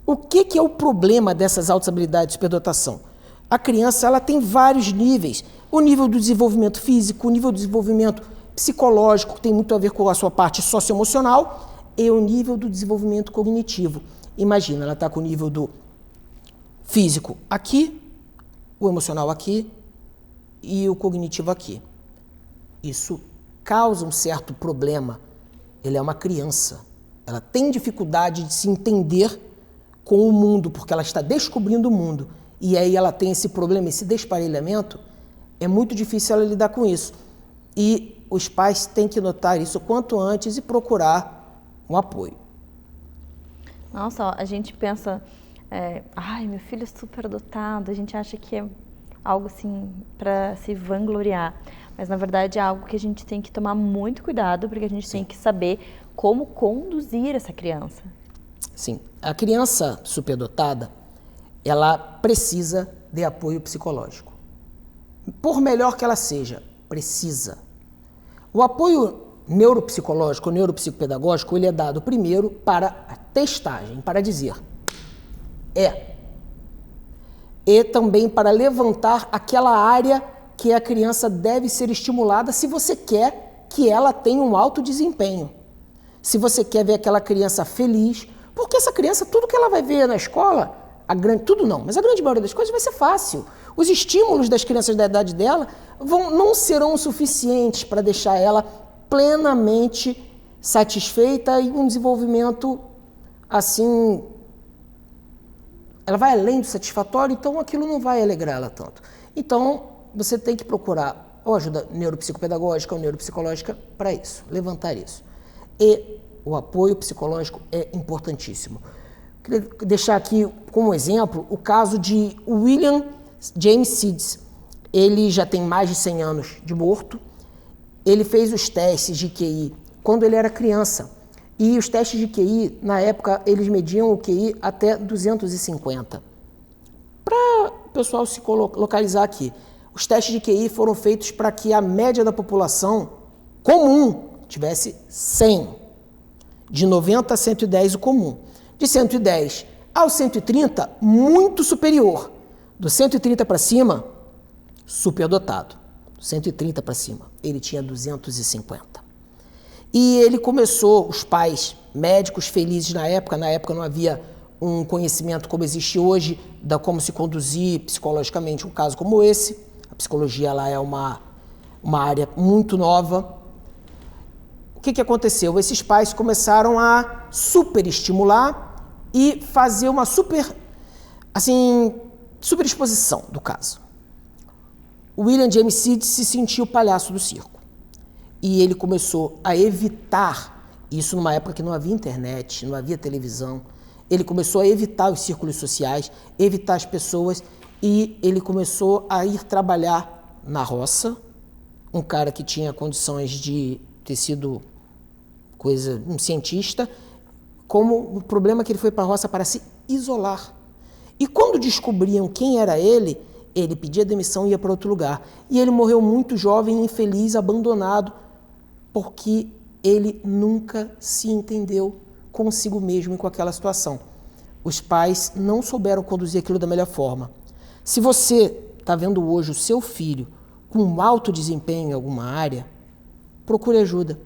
O que é o problema dessas altas habilidades de superdotação? A criança ela tem vários níveis. O nível do desenvolvimento físico, o nível do desenvolvimento psicológico, que tem muito a ver com a sua parte socioemocional, e o nível do desenvolvimento cognitivo. Imagina, ela está com o nível do físico aqui, o emocional aqui e o cognitivo aqui. Isso causa um certo problema. Ela é uma criança. Ela tem dificuldade de se entender com o mundo, porque ela está descobrindo o mundo. E aí ela tem esse problema, esse desparelhamento. É muito difícil ela lidar com isso. E os pais têm que notar isso quanto antes e procurar um apoio. Nossa, a gente pensa, meu filho é super dotado, a gente acha que é algo assim para se vangloriar, mas na verdade é algo que a gente tem que tomar muito cuidado, porque a gente tem que saber como conduzir essa criança. Sim, a criança superdotada, ela precisa de apoio psicológico. Por melhor que ela seja, precisa. O apoio neuropsicológico, neuropsicopedagógico, ele é dado primeiro para a testagem, para dizer e também para levantar aquela área que a criança deve ser estimulada se você quer que ela tenha um alto desempenho. Se você quer ver aquela criança feliz, porque essa criança, tudo que ela vai ver na escola, mas a grande maioria das coisas vai ser fácil. Os estímulos das crianças da idade dela não serão suficientes para deixar ela plenamente satisfeita e um desenvolvimento assim, ela vai além do satisfatório, então aquilo não vai alegrar ela tanto. Então, você tem que procurar ou ajuda neuropsicopedagógica ou neuropsicológica para isso, levantar isso. E o apoio psicológico é importantíssimo. Queria deixar aqui como exemplo o caso de William James Sidis. Ele já tem mais de 100 anos de morto. Ele fez os testes de QI quando ele era criança. E os testes de QI, na época, eles mediam o QI até 250. Para o pessoal se localizar aqui, os testes de QI foram feitos para que a média da população comum tivesse 100. De 90 a 110 o comum. De 110 ao 130, muito superior. Do 130 para cima, superdotado. 130 para cima, ele tinha 250. E ele começou, os pais médicos felizes na época não havia um conhecimento como existe hoje, da como se conduzir psicologicamente um caso como esse. A psicologia lá é uma área muito nova. O que aconteceu? Esses pais começaram a superestimular e fazer uma superexposição do caso. O William James Sidis se sentiu o palhaço do circo. E ele começou a evitar, isso numa época que não havia internet, não havia televisão, ele começou a evitar os círculos sociais, evitar as pessoas, e ele começou a ir trabalhar na roça, um cara que tinha condições de ter sido um cientista, como o problema é que ele foi para a roça para se isolar. E quando descobriam quem era ele pedia demissão e ia para outro lugar. E ele morreu muito jovem, infeliz, abandonado, porque ele nunca se entendeu consigo mesmo e com aquela situação. Os pais não souberam conduzir aquilo da melhor forma. Se você está vendo hoje o seu filho com um alto desempenho em alguma área, procure ajuda.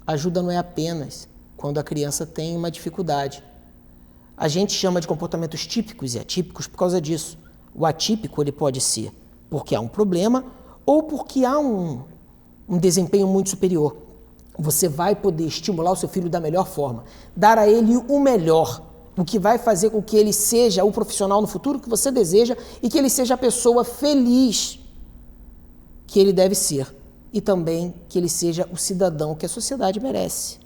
Ajuda não é apenas quando a criança tem uma dificuldade. A gente chama de comportamentos típicos e atípicos por causa disso. O atípico ele pode ser porque há um problema ou porque há um desempenho muito superior. Você vai poder estimular o seu filho da melhor forma, dar a ele o melhor, o que vai fazer com que ele seja o profissional no futuro que você deseja e que ele seja a pessoa feliz que ele deve ser e também que ele seja o cidadão que a sociedade merece.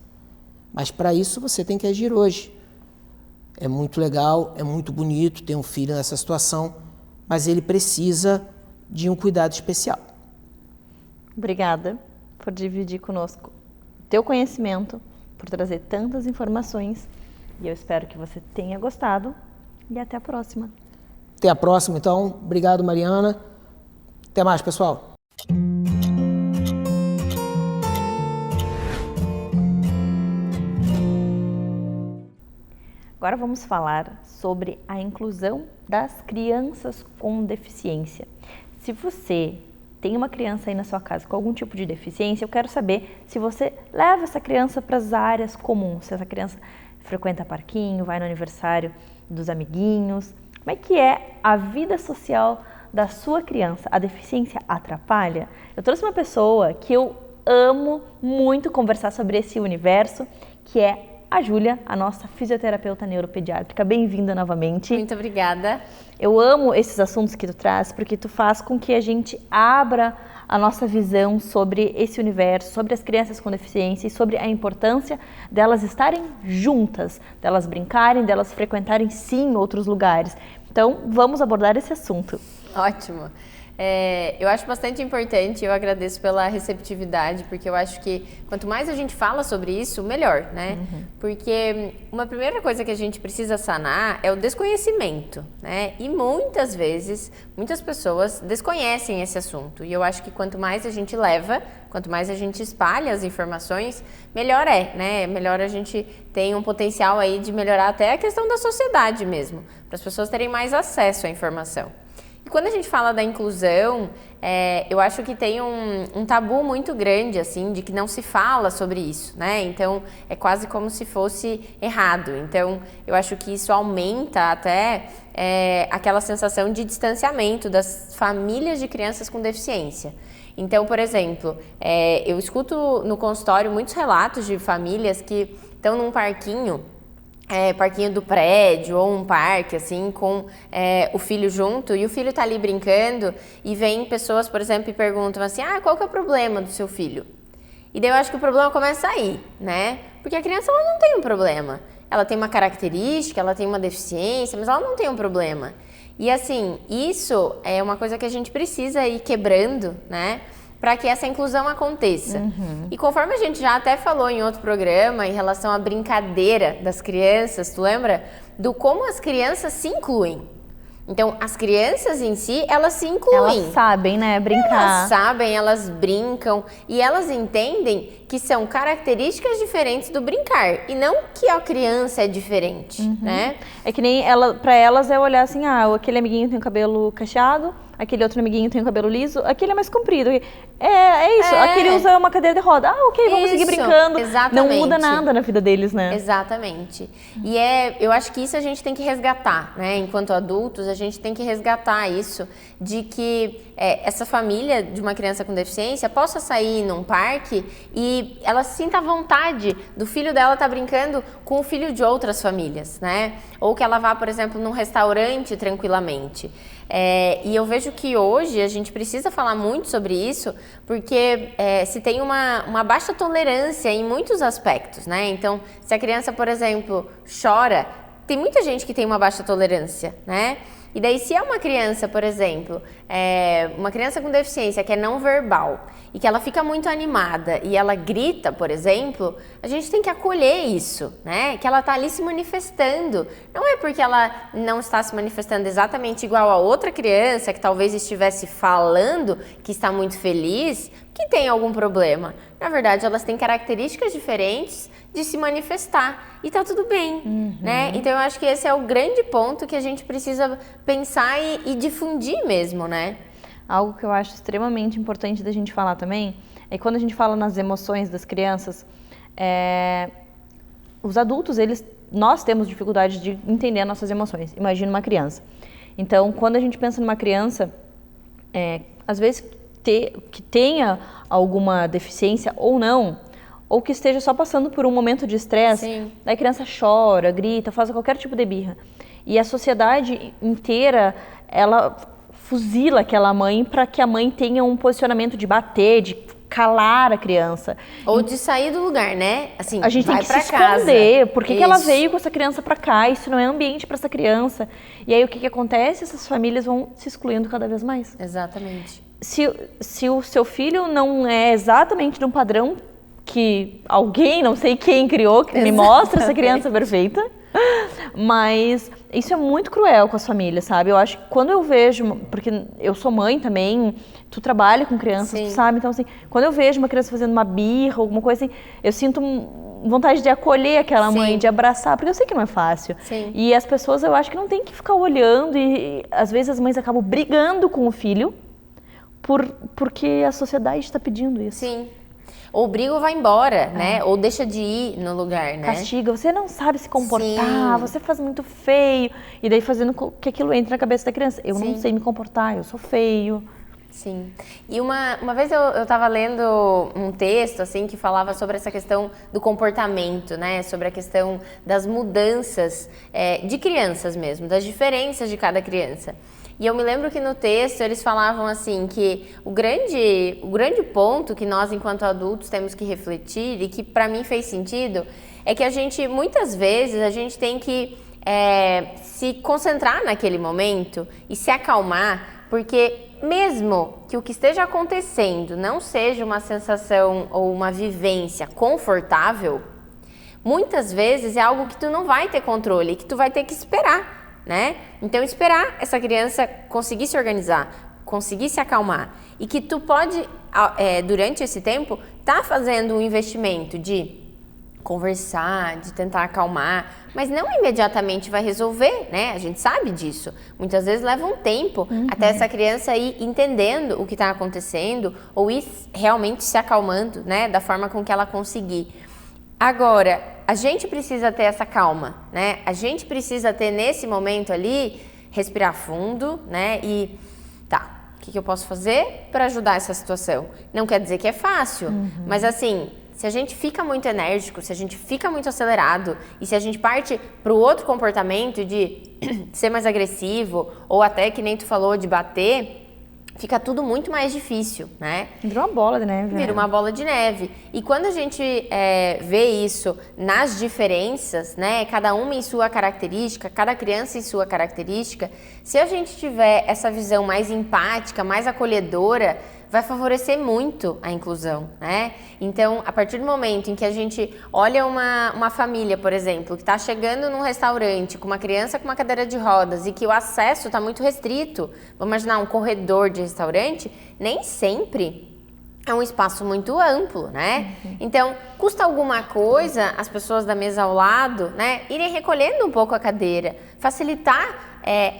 Mas para isso você tem que agir hoje. É muito legal, é muito bonito ter um filho nessa situação, mas ele precisa de um cuidado especial. Obrigada por dividir conosco o teu conhecimento, por trazer tantas informações, e eu espero que você tenha gostado, e até a próxima. Até a próxima, então. Obrigado, Mariana. Até mais, pessoal. Agora vamos falar sobre a inclusão das crianças com deficiência. Se você tem uma criança aí na sua casa com algum tipo de deficiência, eu quero saber se você leva essa criança para as áreas comuns, se essa criança frequenta parquinho, vai no aniversário dos amiguinhos. Como é que é a vida social da sua criança? A deficiência atrapalha? Eu trouxe uma pessoa que eu amo muito conversar sobre esse universo, que é a Júlia, a nossa fisioterapeuta neuropediátrica. Bem-vinda novamente. Muito obrigada. Eu amo esses assuntos que tu traz, porque tu faz com que a gente abra a nossa visão sobre esse universo, sobre as crianças com deficiência e sobre a importância delas estarem juntas, delas brincarem, delas frequentarem sim outros lugares. Então, vamos abordar esse assunto. Ótimo. Eu acho bastante importante, eu agradeço pela receptividade, porque eu acho que quanto mais a gente fala sobre isso, melhor, né? Porque uma primeira coisa que a gente precisa sanar é o desconhecimento, né? E muitas vezes, muitas pessoas desconhecem esse assunto. E eu acho que quanto mais a gente leva, quanto mais a gente espalha as informações, melhor é, né? Melhor a gente tem um potencial aí de melhorar até a questão da sociedade mesmo, para as pessoas terem mais acesso à informação. E quando a gente fala da inclusão, eu acho que tem um tabu muito grande, assim, de que não se fala sobre isso, né? Então, é quase como se fosse errado. Então, eu acho que isso aumenta até aquela sensação de distanciamento das famílias de crianças com deficiência. Então, por exemplo, eu escuto no consultório muitos relatos de famílias que estão num parquinho do prédio ou um parque, assim, com o filho junto, e o filho tá ali brincando e vem pessoas, por exemplo, e perguntam assim, qual que é o problema do seu filho? E daí eu acho que o problema começa aí, né? Porque a criança, ela não tem um problema. Ela tem uma característica, ela tem uma deficiência, mas ela não tem um problema. E assim, isso é uma coisa que a gente precisa ir quebrando, né? Para que essa inclusão aconteça. E conforme a gente já até falou em outro programa em relação à brincadeira das crianças, tu lembra? Do como as crianças se incluem. Então, as crianças em si, elas se incluem. Elas sabem, né, brincar. Elas sabem, elas brincam e elas entendem que são características diferentes do brincar e não que a criança é diferente, né? É que nem pra elas é olhar assim, aquele amiguinho tem o cabelo cacheado, aquele outro amiguinho tem o cabelo liso, aquele é mais comprido. É isso, aquele usa uma cadeira de roda. Ok, vamos seguir brincando. Exatamente. Não muda nada na vida deles, né? Exatamente. E eu acho que isso a gente tem que resgatar, né? Enquanto adultos, a gente tem que resgatar isso, de que essa família de uma criança com deficiência possa sair num parque e ela sinta a vontade do filho dela estar brincando com o filho de outras famílias, né? Ou que ela vá, por exemplo, num restaurante tranquilamente. E eu vejo que hoje a gente precisa falar muito sobre isso, porque se tem uma baixa tolerância em muitos aspectos, né? Então, se a criança, por exemplo, chora, tem muita gente que tem uma baixa tolerância, né? E daí, se é uma criança, por exemplo, uma criança com deficiência que é não verbal e que ela fica muito animada e ela grita, por exemplo, a gente tem que acolher isso, né? Que ela está ali se manifestando. Não é porque ela não está se manifestando exatamente igual a outra criança que talvez estivesse falando que está muito feliz, que tem algum problema. Na verdade, elas têm características diferentes de se manifestar e tá tudo bem, né? Então eu acho que esse é o grande ponto que a gente precisa pensar e difundir mesmo, né? Algo que eu acho extremamente importante da gente falar também é que quando a gente fala nas emoções das crianças, os adultos, nós temos dificuldade de entender as nossas emoções. Imagina uma criança. Então, quando a gente pensa numa criança, às vezes que tenha alguma deficiência ou não, ou que esteja só passando por um momento de estresse, daí a criança chora, grita, faz qualquer tipo de birra. E a sociedade inteira, ela fuzila aquela mãe para que a mãe tenha um posicionamento de bater, de calar a criança. Ou de sair do lugar, né? Assim, a gente vai tem que pra se esconder. casa. Por que ela veio com essa criança para cá? Isso não é ambiente para essa criança. E aí o que acontece? Essas famílias vão se excluindo cada vez mais. Exatamente. Se o seu filho não é exatamente de um padrão que alguém, não sei quem criou, que me mostra essa criança perfeita, mas isso é muito cruel com as famílias, sabe? Eu acho que quando eu vejo, porque eu sou mãe também, tu trabalha com crianças, tu sabe? Então, assim, quando eu vejo uma criança fazendo uma birra, alguma coisa assim, eu sinto vontade de acolher aquela mãe, de abraçar, porque eu sei que não é fácil. E as pessoas, eu acho que não tem que ficar olhando e às vezes as mães acabam brigando com o filho porque a sociedade está pedindo isso. Sim. Ou briga ou vai embora, né? Ou deixa de ir no lugar, né? Castiga, você não sabe se comportar, você faz muito feio. E daí fazendo que aquilo entre na cabeça da criança. Eu não sei me comportar, eu sou feio. Sim. E uma vez eu estava lendo um texto, assim, que falava sobre essa questão do comportamento, né? Sobre a questão das mudanças de crianças mesmo, das diferenças de cada criança. E eu me lembro que no texto eles falavam assim que o grande ponto que nós enquanto adultos temos que refletir e que para mim fez sentido é que a gente, muitas vezes, a gente tem que se concentrar naquele momento e se acalmar, porque mesmo que o que esteja acontecendo não seja uma sensação ou uma vivência confortável, muitas vezes é algo que tu não vai ter controle, que tu vai ter que esperar. Né? Então esperar essa criança conseguir se organizar, conseguir se acalmar e que tu pode, durante esse tempo, tá fazendo um investimento de conversar, de tentar acalmar, mas não imediatamente vai resolver, né? A gente sabe disso. Muitas vezes leva um tempo até essa criança ir entendendo o que está acontecendo ou ir realmente se acalmando, né? Da forma com que ela conseguir. Agora, a gente precisa ter essa calma, né? A gente precisa ter nesse momento ali, respirar fundo, né? E O que eu posso fazer para ajudar essa situação? Não quer dizer que é fácil, mas assim, se a gente fica muito enérgico, se a gente fica muito acelerado e se a gente parte para o outro comportamento de ser mais agressivo ou até, que nem tu falou, de bater, fica tudo muito mais difícil, né? Vira uma bola de neve. Vira uma bola de neve. E quando a gente vê isso nas diferenças, né? Cada uma em sua característica, cada criança em sua característica, se a gente tiver essa visão mais empática, mais acolhedora, vai favorecer muito a inclusão, né? Então, a partir do momento em que a gente olha uma família, por exemplo, que está chegando num restaurante com uma criança com uma cadeira de rodas e que o acesso está muito restrito, vamos imaginar um corredor de restaurante, nem sempre é um espaço muito amplo, né? Então, custa alguma coisa as pessoas da mesa ao lado, né, irem recolhendo um pouco a cadeira, facilitar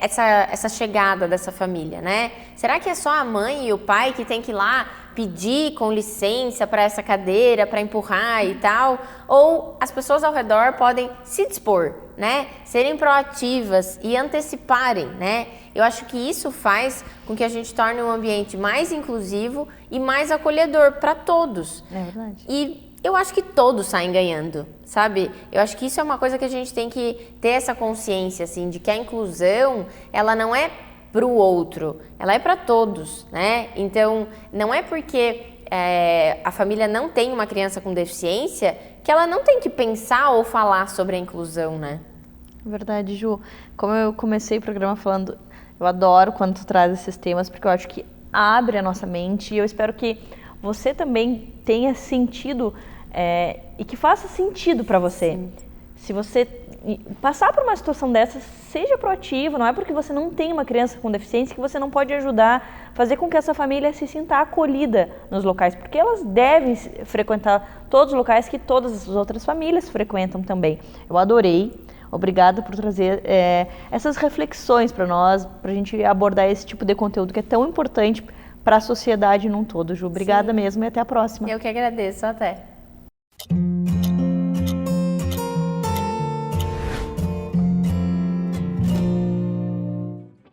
essa chegada dessa família, né? Será que é só a mãe e o pai que tem que ir lá pedir com licença para essa cadeira, para empurrar e tal? Ou as pessoas ao redor podem se dispor, né? Serem proativas e anteciparem, né? Eu acho que isso faz com que a gente torne um ambiente mais inclusivo e mais acolhedor para todos. É verdade. E eu acho que todos saem ganhando, sabe? Eu acho que isso é uma coisa que a gente tem que ter essa consciência, assim, de que a inclusão, ela não é para o outro, ela é para todos, né? Então, não é porque a família não tem uma criança com deficiência que ela não tem que pensar ou falar sobre a inclusão, né? Verdade, Ju. Como eu comecei o programa falando, eu adoro quando tu traz esses temas, porque eu acho que abre a nossa mente e eu espero que você também tenha sentido e que faça sentido para você. Sim. Se você passar por uma situação dessa, seja proativo, não é porque você não tem uma criança com deficiência que você não pode ajudar, fazer com que essa família se sinta acolhida nos locais, porque elas devem frequentar todos os locais que todas as outras famílias frequentam também. Eu adorei. Obrigada por trazer essas reflexões para nós, para a gente abordar esse tipo de conteúdo que é tão importante para a sociedade num todo, Ju. Obrigada mesmo e até a próxima. Eu que agradeço, até.